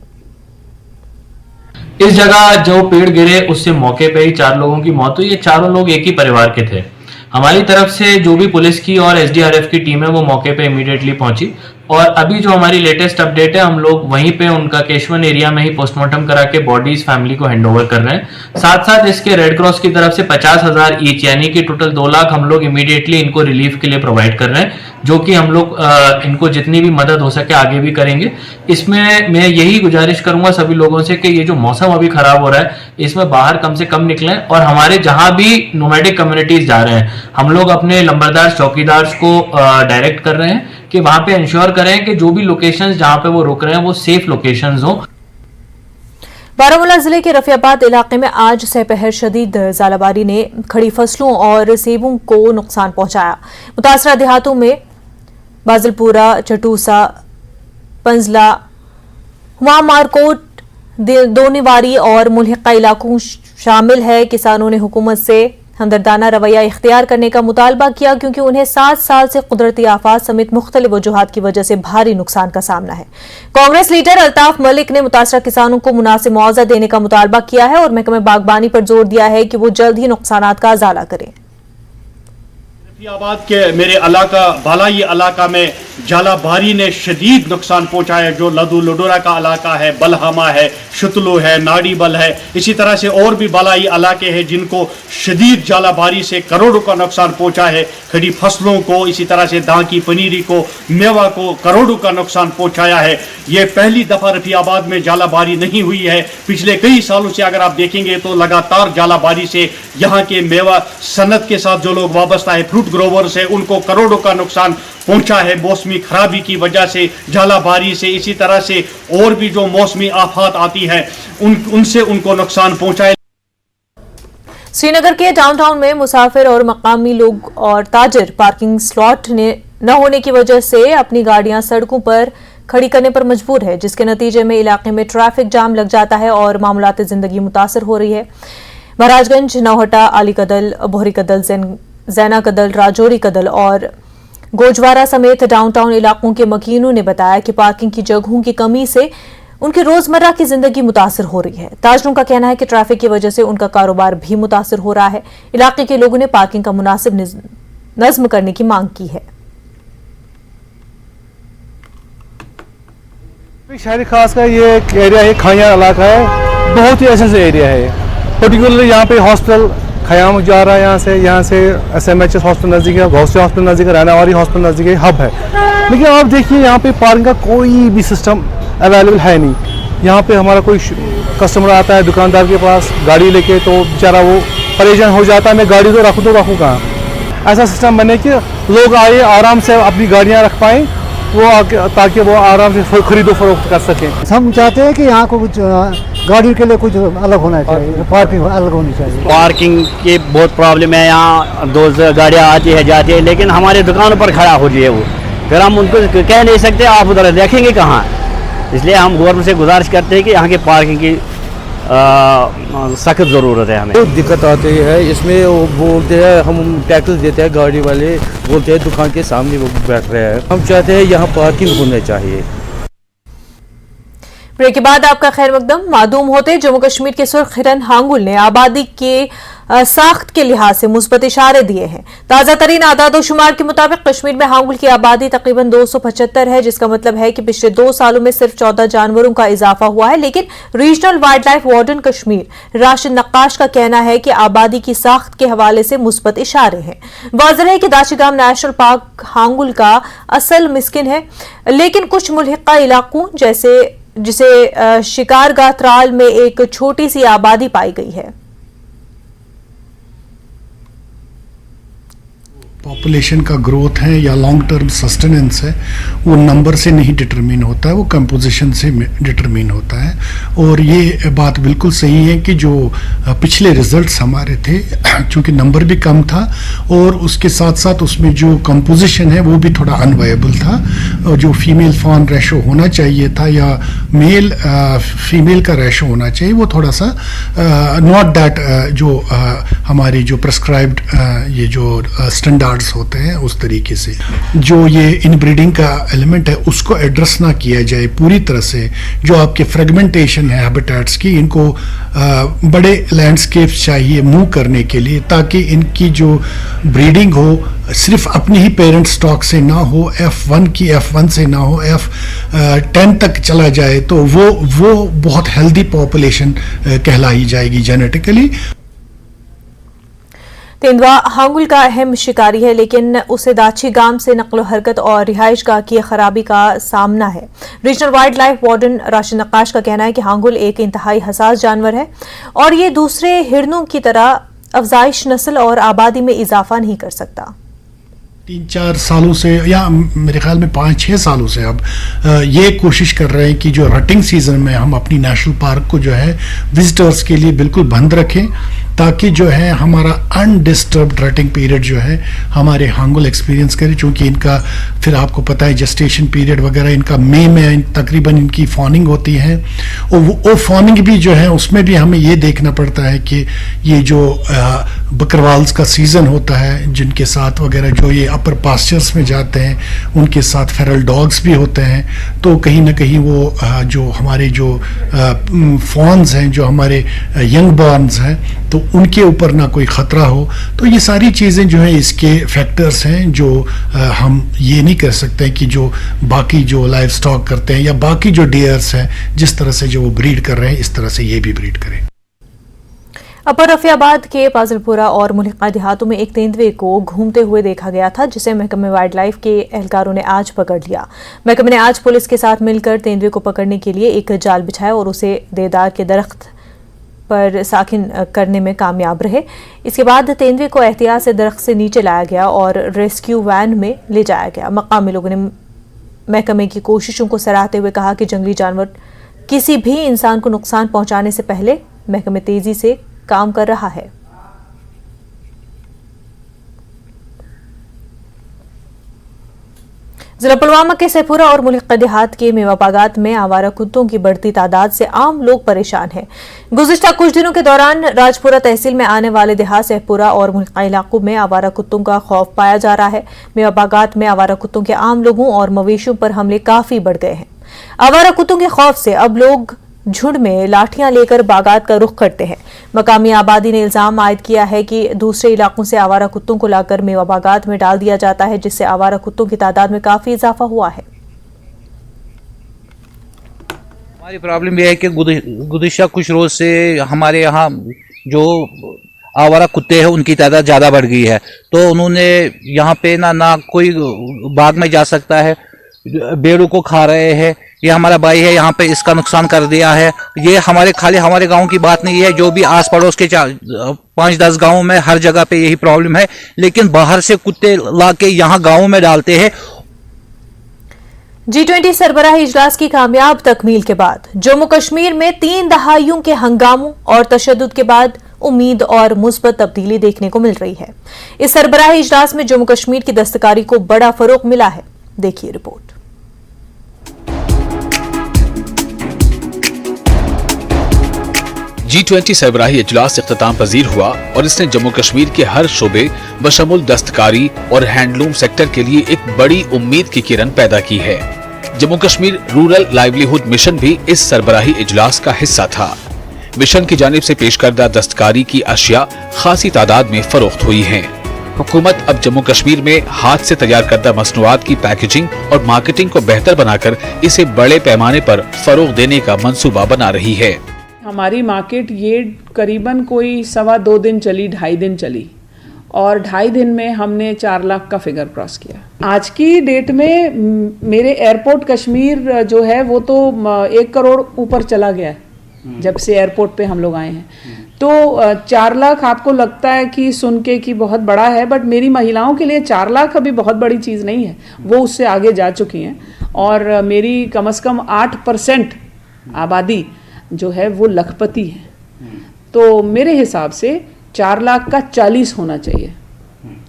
इस जगह जो पेड़ गिरे उससे मौके पे ही 4 लोगों की मौत हुई। ये चारों लोग एक ही परिवार के थे। हमारी तरफ से जो भी पुलिस की और एसडीआरएफ की टीम है वो मौके पे इमीडिएटली पहुंची और अभी जो हमारी लेटेस्ट अपडेट है, हम लोग वहीं पे उनका केशवन एरिया में ही पोस्टमार्टम करा के बॉडीज फैमिली को हैंडओवर कर रहे हैं। साथ साथ इसके रेड क्रॉस की तरफ से 50,000 ईच यानी कि टोटल 2 लाख हम लोग इमीडिएटली इनको रिलीफ के लिए प्रोवाइड कर रहे हैं, जो कि हम लोग इनको जितनी भी मदद हो सके आगे भी करेंगे। इसमें मैं यही गुजारिश करूंगा सभी लोगों से कि ये जो मौसम अभी खराब हो रहा है इसमें बाहर कम से कम निकलें और हमारे जहां भी नोमैडिक कम्युनिटीज जा रहे हैं हम लोग अपने लंबरदार चौकीदार को डायरेक्ट कर रहे हैं कि वहां पे इंश्योर करें कि जो भी लोकेशंस जहां पे वो रुक रहे हैं वो सेफ लोकेशंस हो। बारामूला जिले के रफियाबाद इलाके में आज सहपहर शदीद ज़ालाबारी ने खड़ी फसलों और सेबों को नुकसान पहुंचाया। मुतासरा देहातों में बाजलपुरा, चटूसा, पंजला, हुआ मारकोट, दोनीवारी और मुल्हिका इलाकों शामिल है। किसानों ने हुकूमत से हमदर्दाना रवैया इख्तियार करने का मुतालबा किया क्योंकि उन्हें 7 साल से कुदरती आफात समेत मुख्तलिफ वजूहात की वजह से भारी नुकसान का सामना है। कांग्रेस लीडर अल्ताफ मलिक ने मुतासरा किसानों को मुनासिब मुआवजा देने का मुतालबा किया है और महकमे बागबानी पर जोर दिया है कि वो जल्द ही नुकसानात का अजाला करें। फरीदाबाद के मेरे इलाका बालाई इलाका में जालाबारी ने शदीद नुकसान पहुंचाया। जो लदू लडोरा का इलाका है, बलहमा है, शुतलू है, नाड़ीबल है, इसी तरह से और भी बालाई इलाके हैं जिनको शदीद जालाबारी से करोड़ों का नुकसान पहुंचा है। खड़ी फसलों को, इसी तरह से दां की पनीरी को, मेवा को करोड़ों का नुकसान पहुंचाया है। ये पहली दफा रफियाबाद में जालाबारी नहीं हुई है। पिछले कई सालों से अगर आप देखेंगे तो लगातार जालाबारी से यहाँ के मेवा सनत के साथ जो लोग वाबस्ता है, फ्रूट ग्रोवर्स है, उनको करोड़ों का नुकसान पहुंचा है मौसमी खराबी की वजह से, जालाबारी से। इसी तरह से और भी जो मौसमी आफात आती है उनसे उनको नुकसान पहुंचा है। श्रीनगर के डाउनटाउन में मुसाफिर और मकामी लोग और ताजिर पार्किंग स्लॉट न होने की वजह से अपनी गाड़ियां सड़कों पर खड़ी करने पर मजबूर है, जिसके नतीजे में इलाके में ट्रैफिक जाम लग जाता है और मामूलात जिंदगी मुतासर हो रही है। महाराजगंज, नौहटा, अली कदल, बोहरी कदल, जैना कदल, राजौरी कदल और गोजवारा समेत डाउनटाउन इलाकों के मकीनों ने बताया कि पार्किंग की जगहों की कमी से उनकी रोजमर्रा की जिंदगी मुतासर हो रही है। ताजरों का कहना है कि ट्रैफिक की वजह से उनका कारोबार भी मुतासर हो रहा है। इलाके के लोगों ने पार्किंग का मुनासिब नज्म करने की मांग की है। शहरी खास का ये एक एरिया है, खाया इलाका है, बहुत ही ऐसा एरिया है। पर्टिकुलरली यहाँ पे हॉस्पिटल खयाम जा रहा है, यहाँ से SMHS हॉस्पिटल नज़दीक है, गौसे हॉस्पिटल नज़दीक है, रैनावारी हॉस्पिटल नज़दीक है, हब है। लेकिन आप देखिए यहाँ पे पार्किंग का कोई भी सिस्टम अवेलेबल है नहीं। यहाँ पे हमारा कोई कस्टमर आता है दुकानदार के पास गाड़ी लेके, तो बेचारा वो परेशान हो जाता है, मैं गाड़ी तो रखूँ कहाँ। ऐसा सिस्टम बने कि लोग आए आराम से अपनी गाड़ियाँ रख पाएँ, ताकि वो आराम से खरीदो फरोख्त कर सकें। हम चाहते हैं कि यहाँ को कुछ गाड़ी के लिए कुछ अलग होना चाहिए, पार्किंग अलग होनी चाहिए। पार्किंग की बहुत प्रॉब्लम है, यहाँ दो गाड़ियाँ आती है जाती है, लेकिन हमारे दुकानों पर खड़ा हो रही है वो, फिर हम उनको कह नहीं सकते आप उधर देखेंगे कहाँ। इसलिए हम गवर्नमेंट से गुजारिश करते हैं कि यहाँ की पार्किंग की सख्त ज़रूरत है। हमें बहुत दिक्कत आती है इसमें। वो बोलते हैं, हम टैक्स देते हैं, गाड़ी वाले बोलते हैं दुकान के सामने वो बैठ रहे हैं। हम चाहते हैं यहाँ पार्किंग होनी चाहिए। ब्रेक के बाद आपका खैर मकदम। मादूम होते जम्मू कश्मीर के सुर्ख हिरन हांगुल ने आबादी के साख्त के लिहाज से मुस्बत इशारे दिए हैं। ताज़ा तरीन आदाद-ओ-शुमार के मुताबिक कश्मीर में हांगुल की आबादी तकरीबन 275 है, जिसका मतलब है कि पिछले 2 सालों में सिर्फ 14 जानवरों का इजाफा हुआ है। लेकिन regional wildlife warden Kashmir Rashid Naqqash का कहना है कि आबादी की साख्त के हवाले से मुस्बत इशारे हैं। वाज़ेह है कि दाशिगाम नेशनल पार्क हांगुल का असल मिस्किन है, लेकिन कुछ मुल्हिका इलाकों जिसे शिकारगाह त्राल में एक छोटी सी आबादी पाई गई है। पॉपुलेशन का ग्रोथ है या लॉन्ग टर्म सस्टेनेंस है, वो नंबर से नहीं डिटरमिन होता है, वो कंपोजिशन से डिटरमिन होता है। और ये बात बिल्कुल सही है कि जो पिछले रिजल्ट्स हमारे थे, चूँकि नंबर भी कम था और उसके साथ साथ उसमें जो कंपोजिशन है वो भी थोड़ा अनवायबल था। और जो फीमेल फॉन रेशो होना चाहिए था या मेल फीमेल का रेशो होना चाहिए, वो थोड़ा सा नॉट दैट जो हमारी जो प्रेस्क्राइब्ड ये जो स्टैंडर्ड होते हैं उस तरीके से जो ये इनब्रीडिंग का एलिमेंट है उसको एड्रेस ना किया जाए पूरी तरह से। जो आपके फ्रेगमेंटेशन है हैबिटेट्स की, इनको बड़े लैंडस्केप्स चाहिए मूव करने के लिए, ताकि इनकी जो ब्रीडिंग हो सिर्फ अपनी ही पेरेंट स्टॉक से ना हो, F1 की F1 से ना हो, F10 तक चला जाए, तो वो बहुत हेल्दी पॉपुलेशन कहलाई जाएगी जेनेटिकली। तेंदुआ हांगुल का अहम शिकारी है, लेकिन उसे दाची गांव से नकलो हरकत और रिहाइश गाह की खराबी का सामना है। Regional wildlife warden Rashid Naqqash का कहना है कि हांगुल एक इंतहाई हसास जानवर है और ये दूसरे हिरनों की तरह अफजाइश, नस्ल और आबादी में इजाफा नहीं कर सकता। 3-4 सालों से या मेरे ख्याल में 5-6 सालों से अब ये कोशिश कर रहे हैं कि जो रटिंग सीजन में हम अपनी नेशनल पार्क को जो है विजिटर्स के लिए बिल्कुल बंद रखें, ताकि जो है हमारा अनडिस्टर्ब्ड रटिंग पीरियड जो है हमारे हांगुल एक्सपीरियंस करें। चूँकि इनका फिर आपको पता है जेस्टेशन पीरियड वगैरह इनका मई में तकरीबन इनकी फॉनिंग होती है, और वो फॉनिंग भी जो है उसमें भी हमें ये देखना पड़ता है कि ये जो बकरवाल्स का सीज़न होता है, जिनके साथ वगैरह जो ये अपर पास्चर्स में जाते हैं, उनके साथ फेरल डॉग्स भी होते हैं, तो कहीं ना कहीं वो जो हमारे जो फॉन्स हैं, जो हमारे यंग बॉर्न्स हैं, तो उनके ऊपर ना कोई ख़तरा हो। तो ये सारी चीज़ें जो हैं इसके फैक्टर्स हैं, जो हम ये नहीं कर सकते कि जो बाकी जो लाइव स्टॉक करते हैं या बाकी जो डियर्स हैं, जिस तरह से जो वो ब्रीड कर रहे हैं, इस तरह से ये भी ब्रीड करें। अपर रफियाबाद के पाजलपुरा और मुल्का देहातों में एक तेंदुए को घूमते हुए देखा गया था, जिसे महकमे वाइल्ड लाइफ के एहलकारों ने आज पकड़ लिया। महकमे ने आज पुलिस के साथ मिलकर तेंदुए को पकड़ने के लिए एक जाल बिछाया और उसे देवदार के दरख्त पर साकिन करने में कामयाब रहे। इसके बाद तेंदुए को एहतियात से दरख्त से नीचे लाया गया और रेस्क्यू वैन में ले जाया गया। मकामी लोगों ने महकमे की कोशिशों को सराहते हुए कहा कि जंगली जानवर किसी भी इंसान को नुकसान पहुंचाने से पहले महकमे तेजी से काम कर रहा है। जिला पुलवामा के सहपुरा और मुल्का देहात के मेवा बागात में आवारा कुत्तों की बढ़ती तादाद से आम लोग परेशान हैं। गुज़िश्ता कुछ दिनों के दौरान राजपुरा तहसील में आने वाले देहात, सहपुरा और मुल्का इलाकों में आवारा कुत्तों का खौफ पाया जा रहा है। मेवा बागात में आवारा कुत्तों के आम लोगों और मवेशियों पर हमले काफी बढ़ गए हैं। आवारा कुत्तों के खौफ से अब लोग झुंड में लाठियां लेकर बागात का रुख करते हैं। मकामी आबादी ने इल्जाम आयद किया है कि दूसरे इलाकों से आवारा कुत्तों को लाकर मेवा बागात में डाल दिया जाता है, जिससे आवारा कुत्तों की तादाद में काफी इजाफा हुआ है। हमारी प्रॉब्लम यह है कि गुज़िश्ता कुछ रोज से हमारे यहाँ जो आवारा कुत्ते हैं उनकी तादाद ज़्यादा बढ़ गई है, तो उन्होंने यहाँ पे ना कोई बाग में जा सकता है, बेड़ों को खा रहे हैं। ये हमारा भाई है, यहाँ पे इसका नुकसान कर दिया है। ये खाली हमारे गांव की बात नहीं है, जो भी आस पड़ोस के 5-10 गांवों में हर जगह पे यही प्रॉब्लम है। लेकिन बाहर से कुत्ते लाके यहाँ गांवों में डालते हैं। G20 सरबराही इजलास की कामयाब तकमील के बाद जम्मू कश्मीर में 3 दहाइयों के हंगामों और तशद्दुद के बाद उम्मीद और मुस्बत तब्दीली देखने को मिल रही है। इस सरबराही इजलास में जम्मू कश्मीर की दस्तकारी को बड़ा फरोग मिला है। देखिए रिपोर्ट। G20 सरबराही इजलास इख्तिताम पजीर हुआ और इसने जम्मू कश्मीर के हर शोबे बशमुल दस्तकारी और हैंडलूम सेक्टर के लिए एक बड़ी उम्मीद की किरण पैदा की है। Jammu Kashmir rural livelihood mission भी इस सरबराही इजलास का हिस्सा था। मिशन की जानिब से पेश करदा दस्तकारी की अशिया खासी तादाद में फरोख्त हुई हैं। हुकूमत अब जम्मू कश्मीर में हाथ से तैयार करदा मसनूआत की पैकेजिंग और मार्केटिंग को बेहतर बनाकर इसे बड़े पैमाने पर फरोग देने का मंसूबा बना रही है। हमारी मार्केट ये करीबन कोई 2.25 दिन चली, 2.5 दिन चली और 2.5 दिन में हमने 4 लाख का फिगर क्रॉस किया। आज की डेट में मेरे एयरपोर्ट कश्मीर जो है वो तो 1 करोड़ ऊपर चला गया है जब से एयरपोर्ट पे हम लोग आए हैं। तो 4 लाख आपको लगता है कि सुन के कि बहुत बड़ा है, बट मेरी महिलाओं के लिए 4 लाख अभी बहुत बड़ी चीज़ नहीं है, वो उससे आगे जा चुकी हैं। और मेरी कम से कम 8% आबादी जो है वो लखपति है। तो मेरे हिसाब से 4 लाख का 40 होना चाहिए,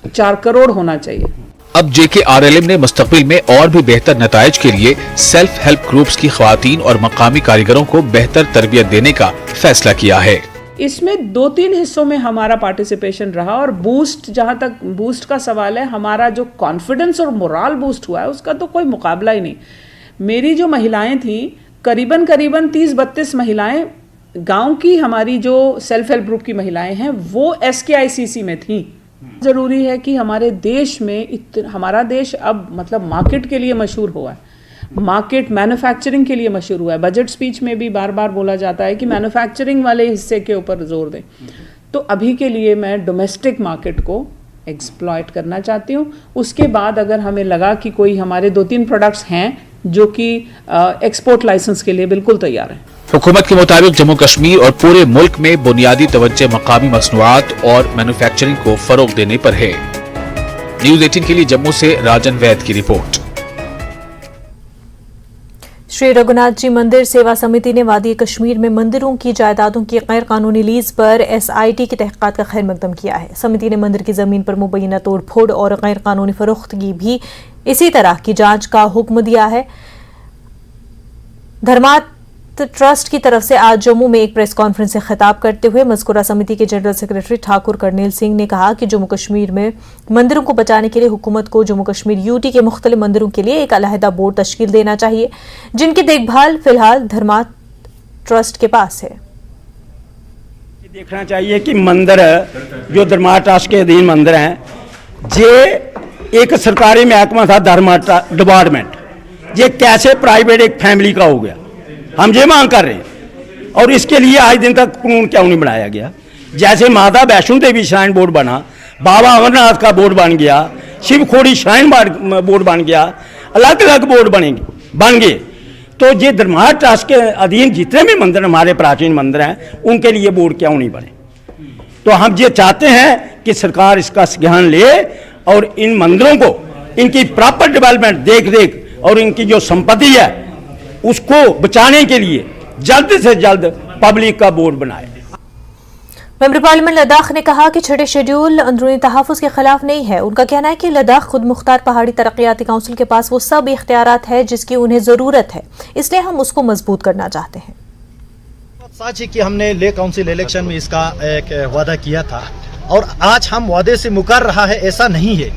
4 करोड़ होना चाहिए। अब JKRLM ने मुस्तकबिल में और भी बेहतर नताइज के लिए सेल्फ हेल्प ग्रुप्स की ख्वातीन और मकामी कारीगरों को बेहतर तरबियत देने का फैसला किया है। इसमें 2-3 हिस्सों में हमारा पार्टिसिपेशन रहा और बूस्ट, जहां तक बूस्ट का सवाल है, हमारा जो कॉन्फिडेंस और मोराल बूस्ट हुआ है उसका तो कोई मुकाबला ही नहीं। मेरी जो महिलाएं थी करीबन 30-32 महिलाएं गांव की, हमारी जो सेल्फ हेल्प ग्रुप की महिलाएं हैं वो SKICC में थी। ज़रूरी है कि हमारे देश में हमारा देश अब मतलब मार्केट के लिए मशहूर हुआ है, मार्केट मैन्युफैक्चरिंग के लिए मशहूर हुआ है। बजट स्पीच में भी बार बार बोला जाता है कि मैन्युफैक्चरिंग वाले हिस्से के ऊपर जोर दें। तो अभी के लिए मैं डोमेस्टिक मार्केट को एक्सप्लॉइट करना चाहती हूँ। उसके बाद अगर हमें लगा कि कोई हमारे 2-3 प्रोडक्ट्स हैं जो कि एक्सपोर्ट लाइसेंस के लिए बिल्कुल तैयार हैं। हुकूमत के मुताबिक जम्मू कश्मीर और पूरे मुल्क में बुनियादी तवज्जो मकामी मसनूआत और मैन्युफैक्चरिंग को फरोग देने पर है। न्यूज़ 18 के लिए जम्मू से राजन वैद की रिपोर्ट। श्री रघुनाथ जी मंदिर सेवा समिति ने वादी कश्मीर में मंदिरों की जायदादों की गैर कानूनी लीज पर SIT की तहकीकात का खैर मकदम किया है। समिति ने मंदिर की जमीन पर मुबैना तोड़ फोड़ और गैर कानूनी फरोख्तगी भी इसी तरह की जांच का हुक्म दिया है। धर्मार्थ ट्रस्ट की तरफ से आज जम्मू में एक प्रेस कॉन्फ्रेंस से खिताब करते हुए मज़कूरा समिति के general secretary Thakur kernel Singh ने कहा कि जम्मू कश्मीर में मंदिरों को बचाने के लिए हुकूमत को जम्मू कश्मीर यूटी के मुख्तलिफ मंदिरों के लिए एक अलहदा बोर्ड तश्कील देना चाहिए, जिनकी देखभाल फिलहाल धर्मा ट्रस्ट के पास है। देखना चाहिए कि मंदिर जो धर्मा ट्रस्ट के अधीन मंदिर हैं, ये एक सरकारी महकमा था धर्मा डिपार्टमेंट, ये कैसे प्राइवेट एक फैमिली का हो गया, हम ये मांग कर रहे हैं। और इसके लिए आज दिन तक कानून क्यों नहीं बनाया गया? जैसे माता वैष्णो देवी श्राइन बोर्ड बना, बाबा अमरनाथ का बोर्ड बन गया, शिव खोड़ी श्राइन बोर्ड बन गया, अलग अलग बोर्ड बन गए, तो ये धर्मा ट्रस्ट के अधीन जितने भी मंदिर हमारे प्राचीन मंदिर हैं उनके लिए बोर्ड क्यों नहीं बने? तो हम ये चाहते हैं कि सरकार इसका संज्ञान ले और इन मंदिरों को इनकी प्रॉपर डेवलपमेंट देख और इनकी जो संपत्ति है उसको बचाने के लिए जल्द से जल्द पब्लिक का बोर्ड बनाए। मेंबर पार्लियामेंट लद्दाख ने कहा कि छठे शेड्यूल अंदरूनी तहफ़्फ़ुज़ के खिलाफ नहीं है। उनका कहना है कि लद्दाख खुद मुख्तार पहाड़ी तरक्याती काउंसिल के पास वो सब इख्तियारात है जिसकी उन्हें ज़रूरत है, इसलिए हम उसको मजबूत करना चाहते हैं। सच है कि हमने ले काउंसिल इलेक्शन में इसका एक वादा किया था और आज हम वादे से मुकर रहा है ऐसा नहीं है।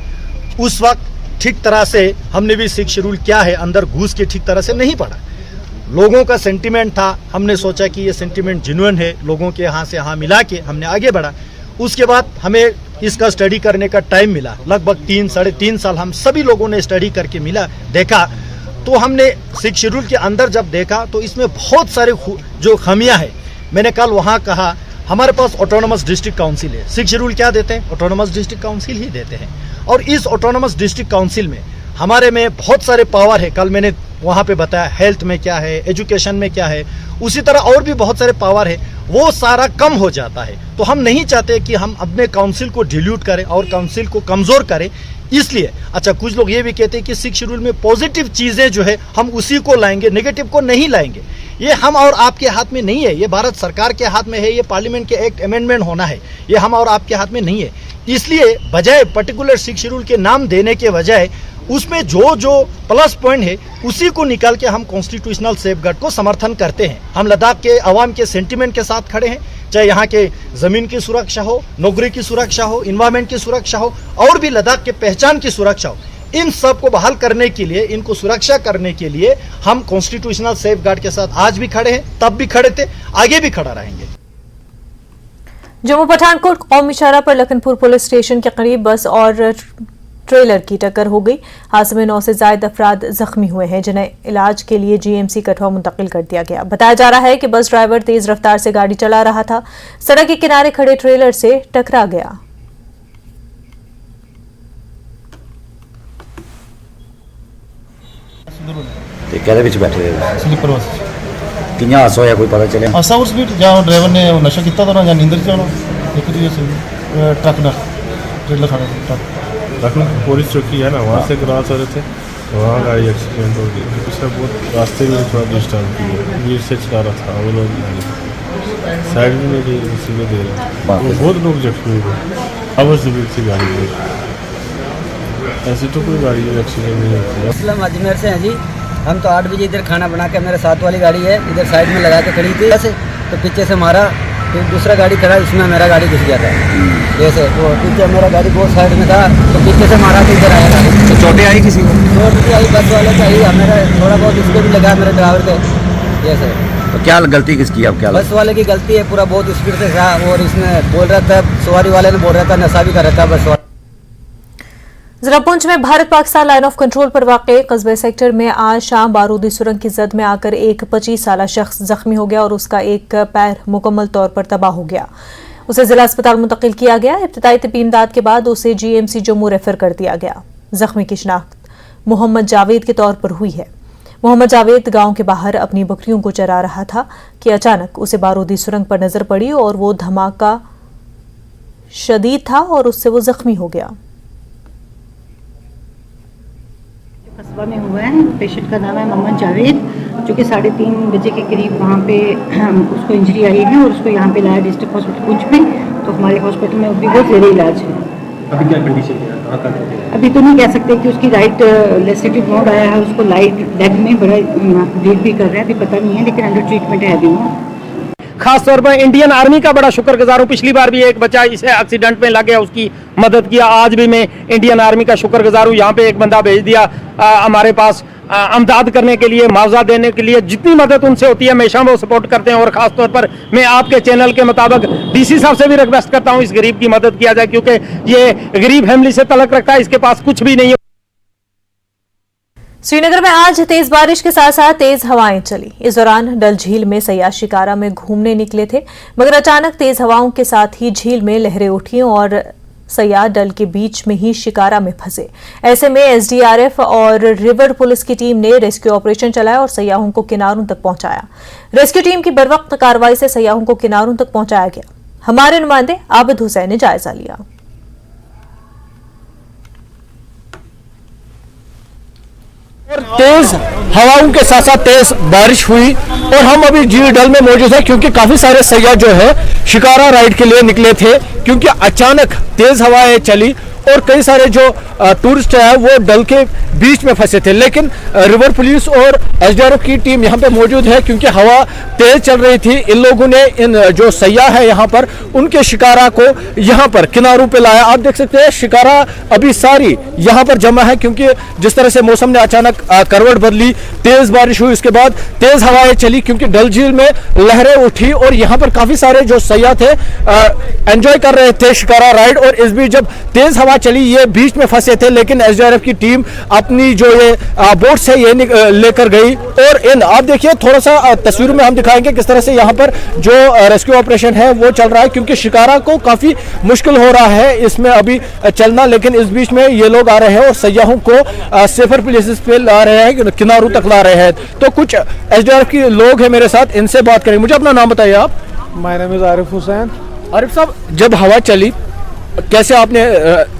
उस वक्त ठीक तरह से हमने भी सिक्स शेड्यूल क्या है अंदर घुस के ठीक तरह से नहीं पढ़ा। लोगों का सेंटिमेंट था, हमने सोचा कि ये सेंटिमेंट जेन्युइन है, लोगों के यहाँ से यहाँ मिला के हमने आगे बढ़ा। उसके बाद हमें इसका स्टडी करने का टाइम मिला, लगभग 3-3.5 साल हम सभी लोगों ने स्टडी करके देखा। तो हमने सिक्स शेड्यूल के अंदर जब देखा तो इसमें बहुत सारे जो खामियां है, मैंने कल वहाँ कहा हमारे पास ऑटोनोमस डिस्ट्रिक्ट काउंसिल है। सिक्स शेड्यूल क्या देते हैं? ऑटोनोमस डिस्ट्रिक्ट काउंसिल ही देते हैं। और इस ऑटोनोमस डिस्ट्रिक्ट काउंसिल में हमारे में बहुत सारे पावर है। कल मैंने वहाँ पे बताया हेल्थ में क्या है, एजुकेशन में क्या है, उसी तरह और भी बहुत सारे पावर है, वो सारा कम हो जाता है। तो हम नहीं चाहते कि हम अपने काउंसिल को डिल्यूट करें और काउंसिल को कमजोर करें। इसलिए अच्छा कुछ लोग ये भी कहते हैं कि सिक्स शेड्यूल में पॉजिटिव चीजें जो है हम उसी को लाएंगे, नेगेटिव को नहीं लाएंगे। ये हम और आपके हाथ में नहीं है, ये भारत सरकार के हाथ में है, ये पार्लियामेंट के एक्ट अमेंडमेंट होना है, ये हम और आपके हाथ में नहीं है। इसलिए बजाय पर्टिकुलर सिक्स शेड्यूल के नाम देने के बजाय उसमें जो प्लस पॉइंट है उसी को निकाल के हम कॉन्स्टिट्यूशनल सेफगार्ड को समर्थन करते हैं। हम लद्दाख के अवाम के सेंटिमेंट के साथ खड़े हैं, चाहे यहाँ के जमीन की सुरक्षा हो, नौकरी की सुरक्षा हो, इन्वायरमेंट की सुरक्षा हो और भी लद्दाख के पहचान की सुरक्षा हो, इन सब को बहाल करने के लिए, इनको सुरक्षा करने के लिए हम कॉन्स्टिट्यूशनल सेफगार्ड के साथ आज भी खड़े हैं, तब भी खड़े थे, आगे भी खड़ा रहेंगे। जम्मू पठानकोट कौमी शाहराह पर लखनपुर पुलिस स्टेशन के करीब बस और ट्रेलर की टक्कर हो गई। हादसे में 9 से ज्यादा अफराद जख्मी हुए हैं, जिन्हें इलाज के लिए जीएमसी कठुआ मुंतकिल कर दिया गया। बताया जा रहा है कि बस ड्राइवर तेज रफ्तार से गाड़ी चला रहा था, सड़क के किनारे खड़े ट्रेलर से टकरा गया। कहते ਵਿੱਚ बैठे रहे स्लीपर बस कि'यां हादसा होया कोई पता चलेआ? हादसा उस स्पीड ਜਾਂ ड्राइवर ने नशा ਕੀਤਾ था ਜਾਂ नींदर ਚ ਹੋਣਾ एक चीज से ट्रक ना ट्रेलर खड़ा था। लखनऊ पुलिस चौकी है ना, वहाँ से क्रॉस हो रहे थे, वहाँ गाड़ी एक्सीडेंट हो गई। पिछले बहुत रास्ते में थोड़ा डिस्टर्ब किया, भीड़ से चला रहा था, वो लोग साइड में नहीं किसी को दे रहे, बहुत लोग जख्मी हुए। अब स्पीड से गाड़ी हुई, ऐसी तो कोई गाड़ी एक्सीडेंट नहीं होती। असलम अजमेर से हैं जी, हम तो 8 बजे इधर खाना बना के, मेरे साथ वाली गाड़ी है इधर साइड में लगा के खड़ी थी, तो पीछे से मारा, फिर दूसरा गाड़ी खड़ा, इसमें मेरा गाड़ी घुस गया था। जैसे वो पीछे मेरा गाड़ी बहुत साइड में था, तो पीछे से मारा तो इधर आया गाड़ी। तो चोटें आई किसी को? चोट भी आई, बस वाले का ही, मेरा थोड़ा बहुत इसको भी लगा, मेरे ड्राइवर के। जैसे तो क्या गलती किसकी है? अब क्या बस वाले की गलती है, पूरा बहुत स्पीड से था और इसमें बोल रहा था, सवारी वाले ने बोल रहा था नशा भी कर रहा था बस वाला। जिला पुंछ में Bharat Pakistan line of control पर वाक़ कस्बे सेक्टर में आज शाम बारूदी सुरंग की जद में आकर एक 25 साला शख्स जख्मी हो गया और उसका एक पैर मुकम्मल तौर पर तबाह हो गया। उसे जिला अस्पताल मुंतकिल किया गया। इब्तिदाई तिब्बी इमदाद के बाद उसे जीएमसी जम्मू रेफर कर दिया गया। जख्मी की शिनाख्त मोहम्मद जावेद के तौर पर हुई है। मोहम्मद जावेद गांव के बाहर अपनी बकरियों को चरा रहा था कि अचानक उसे बारूदी सुरंग पर नजर पड़ी और वो धमाका शदीद था और उससे वो जख्मी हो गया। कस्बा में हुआ है, पेशेंट का नाम है मोहम्मद जावेद, जो कि 3:30 बजे के करीब वहाँ पे उसको इंजरी आई है और उसको यहाँ पे लाया डिस्ट्रिक्ट हॉस्पिटल पुंछ में। तो हमारे हॉस्पिटल में अभी बहुत ज़्यादा इलाज है। अभी क्या कंडीशन है? अभी तो नहीं कह सकते कि उसकी राइट लेसिटिव मोड आया है, उसको लाइट लेग में बड़ा ब्लीड भी कर रहे हैं, अभी पता नहीं है, लेकिन अंडर ट्रीटमेंट है अभी वो। खास तौर पर इंडियन आर्मी का बड़ा शुक्रगुजार हूँ। पिछली बार भी एक बच्चा इसे एक्सीडेंट में लग गया, उसकी मदद किया। आज भी मैं इंडियन आर्मी का शुक्रगुजार हूँ। यहाँ पे एक बंदा भेज दिया हमारे पास अमदाद करने के लिए, मुआवजा देने के लिए। जितनी मदद उनसे होती है हमेशा वो सपोर्ट करते हैं। और खास तौर पर मैं आपके चैनल के मुताबिक डीसी साहब से भी रिक्वेस्ट करता हूँ इस गरीब की मदद किया जाए, क्योंकि ये गरीब फैमिली से तलक रखता है, इसके पास कुछ भी नहीं है। श्रीनगर में आज तेज बारिश के साथ साथ तेज हवाएं चली। इस दौरान डल झील में सयाह शिकारा में घूमने निकले थे, मगर अचानक तेज हवाओं के साथ ही झील में लहरें उठी और सयाह डल के बीच में ही शिकारा में फंसे। ऐसे में एसडीआरएफ और रिवर पुलिस की टीम ने रेस्क्यू ऑपरेशन चलाया और सयाहों को किनारों तक पहुंचाया। रेस्क्यू टीम की बरवक्त कार्रवाई से सयाहों को किनारों तक पहुंचाया गया। हमारे नुमाइंदे आबिद हुसैन ने जायजा लिया। और तेज हवाओं के साथ साथ तेज बारिश हुई और हम अभी झील डल में मौजूद है, क्योंकि काफी सारे सयाह जो है शिकारा राइड के लिए निकले थे, क्योंकि अचानक तेज हवाएं चली और कई सारे जो टूरिस्ट है वो डल के बीच में फंसे थे। लेकिन रिवर पुलिस और एसडीआरएफ की टीम यहाँ पे मौजूद है, क्योंकि हवा तेज चल रही थी। इन लोगों ने इन जो सयाह है यहाँ पर उनके शिकारा को यहाँ पर किनारों पे लाया। आप देख सकते हैं शिकारा अभी सारी यहाँ पर जमा है, क्योंकि जिस तरह से मौसम ने अचानक करवट बदली, तेज बारिश हुई, उसके बाद तेज हवाएं चली, क्योंकि डल झील में लहरें उठी और यहाँ पर काफी सारे जो सयाह थे एंजॉय कर रहे थे शिकारा राइड। और इस बीच जब तेज हवा चली ये बीच में फंसे थे, लेकिन एसडीआरएफ की टीम अपनी जो ये बोट्स है ये लेकर गई। और इन आप देखिए थोड़ा सा तस्वीर में हम दिखाएंगे किस तरह से यहाँ पर जो रेस्क्यू ऑपरेशन है वो चल रहा है, क्योंकि शिकारा को काफी मुश्किल हो रहा है इसमें अभी चलना। लेकिन इस बीच में ये लोग आ रहे हैं और सयाहों को सेफर प्लेसेस पे ला रहे हैं, किनारों तक ला रहे हैं। तो कुछ एसडीआरएफ के लोग हैं मेरे साथ, इनसे बात करेंगे। मुझे अपना नाम बताइए आप। My name is Arif Hussain. Arif साहब, जब हवा चली कैसे आपने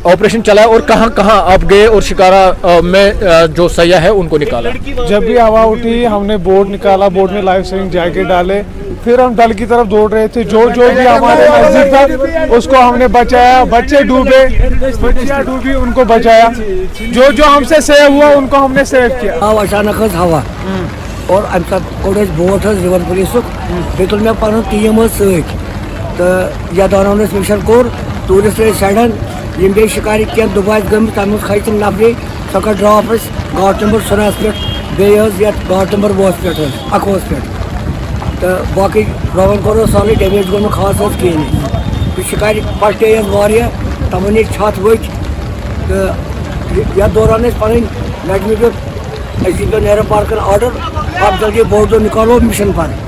ऑपरेशन चलाया और कहां कहां आप गए और शिकारा में जो सयाह है उनको निकाला? जब भी हवा उठी हमने बोट निकाला, बोट में लाइफ सेविंग जैकेट डाले, फिर हम डल की तरफ दौड़ रहे थे। जो भी हमारे नजदीक था उसको हमने बचाया। बच्चे डूबे, बच्चियां डूबी, उनको बचाया। जो हमसे सेव हुआ उनको हमने सेव किया। अचानक हवा और अमे बोट रिवर पुलिस बेतुल में पन टीम सदान मिशन कोर टूरिस्ट सड़न यम बे शिकारी क्या दुबाई गम तम खच तम नफरी सो ड्रॉप गाट नंबर सुनास पे गाट नंबर 2 पे अकवस पे तो बाकी रोवन को सारे डैमेज गो खास कहें। शिकारी पटे वारिया तमन छत वच तो दौरान पन नेर पार्कन ऑर्डर आप जल्दी बोट दो निकालो मिशन पर।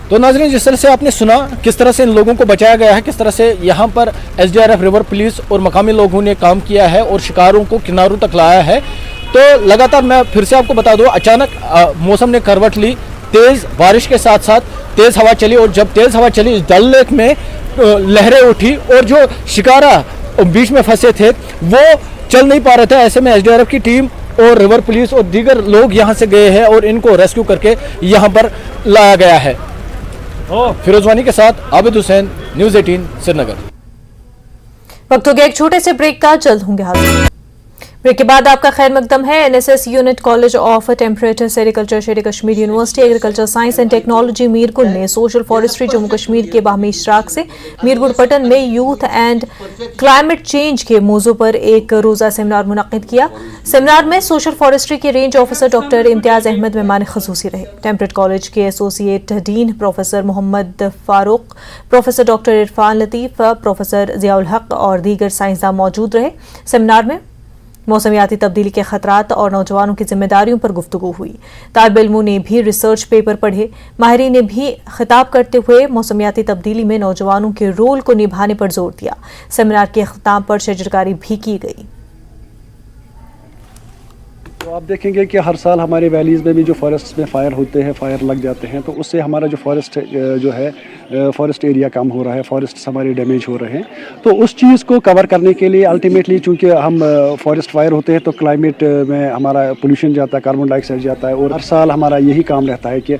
तो नाज़रीन, जिस तरह से आपने सुना किस तरह से इन लोगों को बचाया गया है, किस तरह से यहाँ पर एसडीआरएफ, रिवर पुलिस और मकामी लोगों ने काम किया है और शिकारों को किनारों तक लाया है। तो लगातार मैं फिर से आपको बता दूं, अचानक मौसम ने करवट ली, तेज बारिश के साथ साथ तेज हवा चली और जब तेज हवा चली डल लेक में लहरें उठी और जो शिकारा बीच में फंसे थे वो चल नहीं पा रहे थे। ऐसे में एसडीआरएफ की टीम और रिवर पुलिस और दीगर लोग यहाँ से गए हैं और इनको रेस्क्यू करके यहाँ पर लाया गया है। फिरोजवानी के साथ आबिद हुसैन, न्यूज़ 18 श्रीनगर। वक्त हो गया एक छोटे से ब्रेक का, जल्द होंगे हाजिर। ब्रेक के बाद आपका खैर मकदम है। NSS unit college of temperature sericulture Sher Kashmir university agriculture science and technology Mirpur ने सोशल फॉरेस्ट्री जम्मू कश्मीर के बाहमी इश्तराक से मीरपुर पटन में यूथ एंड क्लाइमेट चेंज के मौजू पर एक रोजा सेमिनार मुनक्किद किया। सेमिनार में सोशल फॉरेस्ट्री के range officer doctor Imtiaz Ahmad मेहमान खसूसी रहे। टेम्परेट कॉलेज के associate dean professor Mohammad Farooq, professor doctor Irfan Latif, professor Ziaul Haq और दीगर साइंसदान मौजूद रहे। सेमिनार में मौसमियाती तब्दीली के खतरात और नौजवानों की जिम्मेदारियों पर गुफ्तगू हुई। तालिब इल्मों ने भी रिसर्च पेपर पढ़े। माहिरीन ने भी खिताब करते हुए मौसमियाती तब्दीली में नौजवानों के रोल को निभाने पर जोर दिया। सेमिनार के अख्ताम पर शजरकारी भी की गई। तो आप देखेंगे कि हर साल हमारे वैलीज़ में भी जो फॉरेस्ट में फायर होते हैं, फायर लग जाते हैं, तो उससे हमारा जो फॉरेस्ट जो है फॉरेस्ट एरिया कम हो रहा है, फॉरेस्ट हमारे डैमेज हो रहे हैं। तो उस चीज़ को कवर करने के लिए अल्टीमेटली चूँकि हम फॉरेस्ट फायर होते हैं तो क्लाइमेट में हमारा पोल्यूशन जाता है, कार्बन डाइऑक्साइड जाता है और हर साल हमारा यही काम रहता है कि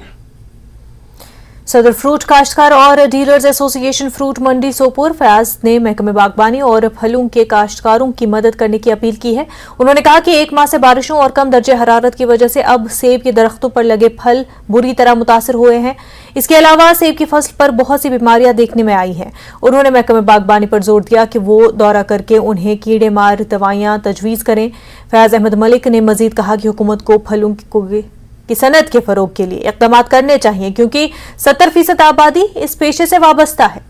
सदर फ्रूट काश्तकार और डीलर्स एसोसिएशन फ्रूट मंडी सोपोर फयाज ने महकमे बागबानी और फलों के काश्तकारों की मदद करने की अपील की है। उन्होंने कहा कि एक माह से बारिशों और कम दर्जे हरारत की वजह से अब सेब के दरख्तों पर लगे फल बुरी तरह मुतासर हुए हैं। इसके अलावा सेब की फसल पर बहुत सी बीमारियां देखने में आई हैं। उन्होंने महकमे बागबानी पर जोर दिया कि वो दौरा करके उन्हें कीड़े मार दवाइयां तजवीज़ करें। फयाज अहमद मलिक ने मजीद कहा कि हुकूमत को फलों की सनत के फरोग के लिए इक़दाम करने चाहिए क्योंकि 70% आबादी इस पेशे से वाबस्ता है।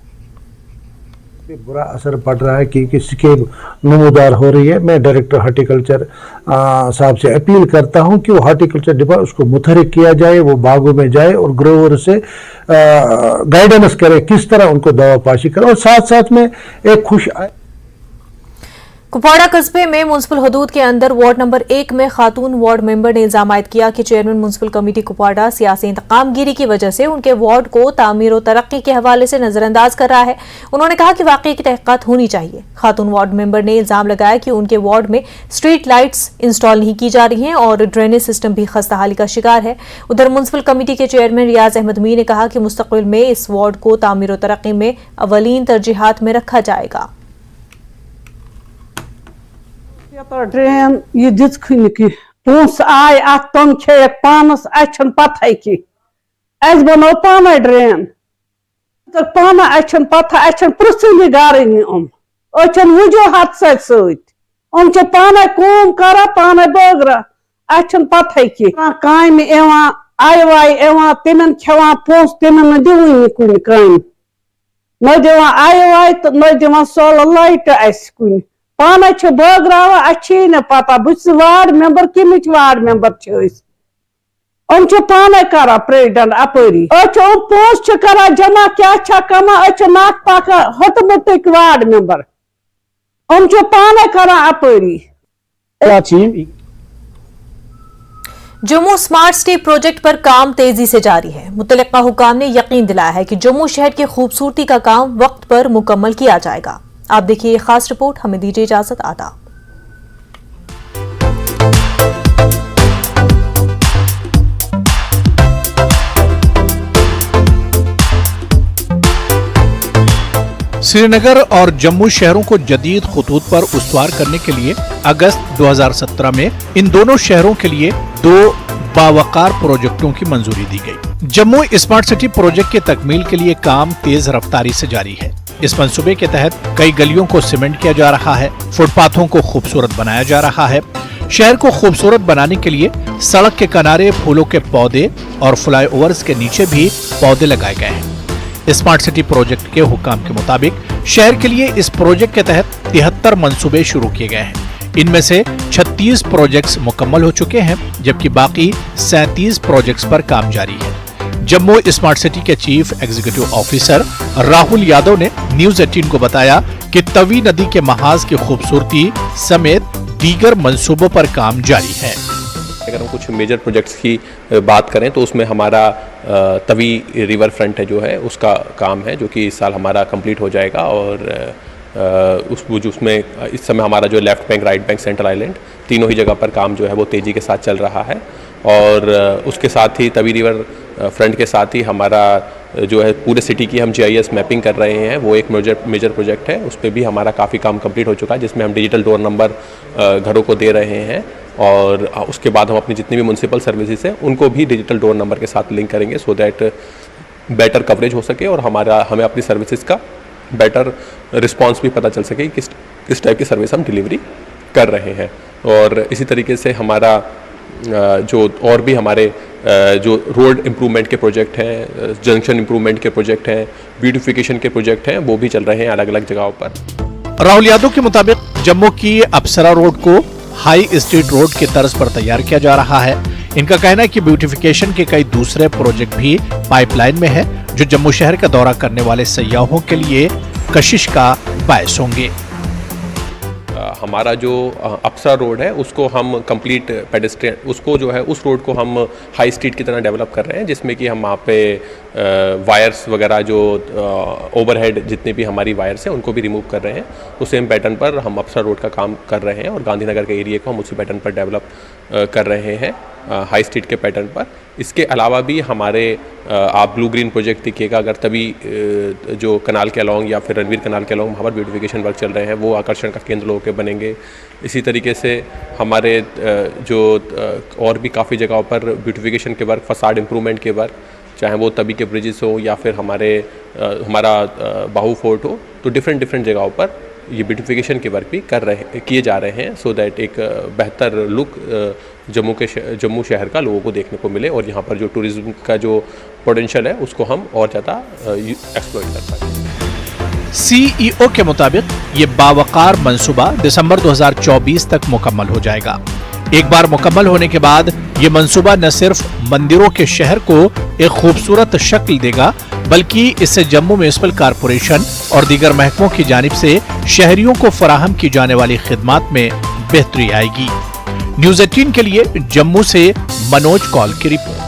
बुरा असर पड़ रहा है कि स्केब नमूदार हो रही है। मैं डायरेक्टर हार्टिकल्चर साहब से अपील करता हूं कि वो हार्टिकल्चर डिपार्टमेंट उसको मुतहरिक किया जाए, वो बागों में जाए और ग्रोवर से गाइडेंस करे किस तरह उनको दवा पाशी करे। और साथ साथ में एक खुश कुपवाड़ा कस्बे में म्युनिसिपल हदूद के अंदर वार्ड नंबर 1 में खातून वार्ड मेंबर ने इल्जाम आयद किया कि चेयरमैन म्युनिसिपल कमेटी कुपवाड़ा सियासी इंतकामगिरी की वजह से उनके वार्ड को तामीर और तरक्की के हवाले से नजरअंदाज कर रहा है। उन्होंने कहा कि वाकई की तहकीकात होनी चाहिए। खातून वार्ड मेंबर ने इल्जाम लगाया कि उनके वार्ड में स्ट्रीट लाइट्स इंस्टॉल नहीं की जा रही हैं और ड्रेनेज सिस्टम भी खस्ताहाली का शिकार है। उधर म्युनिसिपल कमेटी के चेयरमैन रियाज अहमद मीर ने कहा कि मुस्तकबिल में इस वार्ड को तामीर और तरक्की में अवलीन तरजीहात में रखा जाएगा। ड्रेन ये दिखन कि पोस आय अत तम खे पानस अच्छन पथै कि अस बनो पाने ड्रेन तो पाना अच्छन पथ अच्छन पृथ्वी गारन अच्छन वजूहत सम पाने कम करा पाने बगरा अच्छन पथै कि काम आय वाय तिमन खेवान पोस तिमन दिवन कुन काम न दिवान आय वाय तो न दिवान सोलर लाइट अस कुन पाना बगरावा अच्छी न पता बस वार्ड मेंबर कमिच वार्ड मेंबर पाने करा प्रेसिडेंट अपरी पोस करा जमा क्या कमा नाक पाका हतमुत वार्ड मेंबर पाने करा अपरी। जम्मू स्मार्ट सिटी प्रोजेक्ट पर काम तेजी से जारी है। मुतल्लिका हुकाम ने यकीन दिलाया है कि जम्मू शहर की खूबसूरती का काम वक्त पर मुकम्मल किया जाएगा। आप देखिए ये खास रिपोर्ट। हमें दीजिए इजाजत। आदाब। श्रीनगर और जम्मू शहरों को जदीद खुतूत पर उस्तवार करने के लिए अगस्त 2017 में इन दोनों शहरों के लिए 2 बावकार प्रोजेक्टों की मंजूरी दी गई। जम्मू स्मार्ट सिटी प्रोजेक्ट की तकमील के लिए काम तेज रफ्तारी से जारी है। इस मंसूबे के तहत कई गलियों को सीमेंट किया जा रहा है, फुटपाथों को खूबसूरत बनाया जा रहा है। शहर को खूबसूरत बनाने के लिए सड़क के किनारे फूलों के पौधे और फ्लाईओवर्स के नीचे भी पौधे लगाए गए हैं। स्मार्ट सिटी प्रोजेक्ट के हुक्काम के मुताबिक शहर के लिए इस प्रोजेक्ट के तहत 73 मंसूबे शुरू किए गए हैं। इनमें से 36 प्रोजेक्ट्स मुकम्मल हो चुके हैं, जबकि बाकी 37 प्रोजेक्ट्स पर काम जारी है। जम्मू स्मार्ट सिटी के chief executive officer Rahul Yadav ने न्यूज 18 को बताया कि तवी नदी के महाज की खूबसूरती समेत दीगर मंसूबों पर काम जारी है। अगर हम कुछ मेजर प्रोजेक्ट्स की बात करें तो उसमें हमारा तवी रिवर फ्रंट है जो है उसका काम है, जो कि इस साल हमारा कंप्लीट हो जाएगा। और उसमें इस समय हमारा जो left bank, right bank, central island तीनों ही जगह पर काम जो है वो तेज़ी के साथ चल रहा है। और उसके साथ ही तवी रिवर फ्रंट के साथ ही हमारा जो है पूरे सिटी की हम GIS मैपिंग कर रहे हैं, वो एक मेजर प्रोजेक्ट है। उस पर भी हमारा काफ़ी काम कंप्लीट हो चुका है, जिसमें हम डिजिटल डोर नंबर घरों को दे रहे हैं। और उसके बाद हम अपनी जितनी भी म्यूनसिपल सर्विसेज हैं उनको भी डिजिटल डोर नंबर के साथ लिंक करेंगे, सो दैट बेटर कवरेज हो सके और हमें अपनी सर्विसेज का बेटर रिस्पांस भी पता चल सके कि किस टाइप की सर्विस हम डिलीवरी कर रहे हैं। और इसी तरीके से हमारा जो और भी हमारे जो रोड इम्प्रूवमेंट के प्रोजेक्ट हैं, जंक्शन इम्प्रूवमेंट के प्रोजेक्ट हैं, ब्यूटिफिकेशन के प्रोजेक्ट हैं, वो भी चल रहे हैं अलग अलग जगहों पर। राहुल यादव के मुताबिक जम्मू की अप्सरा रोड को हाई स्ट्रीट रोड की तर्ज पर तैयार किया जा रहा है। इनका कहना है कि ब्यूटिफिकेशन के कई दूसरे प्रोजेक्ट भी पाइपलाइन में है, जो जम्मू शहर का दौरा करने वाले सयाहों के लिए कशिश का बायस होंगे। हमारा जो अप्सरा रोड है उसको हम कंप्लीट पेडेस्ट्रियन उसको जो है उस रोड को हम हाई स्ट्रीट की तरह डेवलप कर रहे हैं, जिसमें कि हम वहाँ पे वायर्स वगैरह जो ओवरहेड जितने भी हमारी वायर्स हैं उनको भी रिमूव कर रहे हैं। उस सेम पैटर्न पर हम अप्सरा रोड का काम कर रहे हैं और गांधीनगर के एरिया को हम उसी पैटर्न पर डेवलप कर रहे हैं, हाई स्ट्रीट के पैटर्न पर। इसके अलावा भी हमारे आप ब्लू ग्रीन प्रोजेक्ट देखिएगा, अगर तभी जो कनाल के अलॉन्ग या फिर रणवीर कनाल के अलॉन्ग वहाँ पर ब्यूटिफिकेशन वर्क चल रहे हैं, वो आकर्षण का केंद्र होकर बनेंगे। इसी तरीके से हमारे जो और भी काफ़ी जगहों पर ब्यूटिफिकेशन के वर्क, फसाड इम्प्रूवमेंट के वर्क, चाहे वो तभी के ब्रिजेस हो या फिर हमारा बाहू फोर्ट हो, तो डिफरेंट जगहों पर ये ब्यूटिफिकेशन के वर्क भी किए जा रहे हैं, सो दैट एक बेहतर लुक जम्मू शहर का लोगों को देखने को मिले और यहाँ पर जो टूरिज्म का जो पोटेंशियल है उसको हम और ज़्यादा एक्सप्लोर कर पाएँ। सीईओ के मुताबिक ये बावकार मंसूबा दिसंबर 2024 तक मुकम्मल हो जाएगा। एक बार मुकम्मल होने के बाद ये मंसूबा न सिर्फ मंदिरों के शहर को एक खूबसूरत शक्ल देगा, बल्कि इससे जम्मू म्युनिसिपल कारपोरेशन और दीगर महकमों की जानिब से शहरियों को फराहम की जाने वाली खिदमात में बेहतरी आएगी। न्यूज़ 18 के लिए जम्मू से मनोज कौल की रिपोर्ट।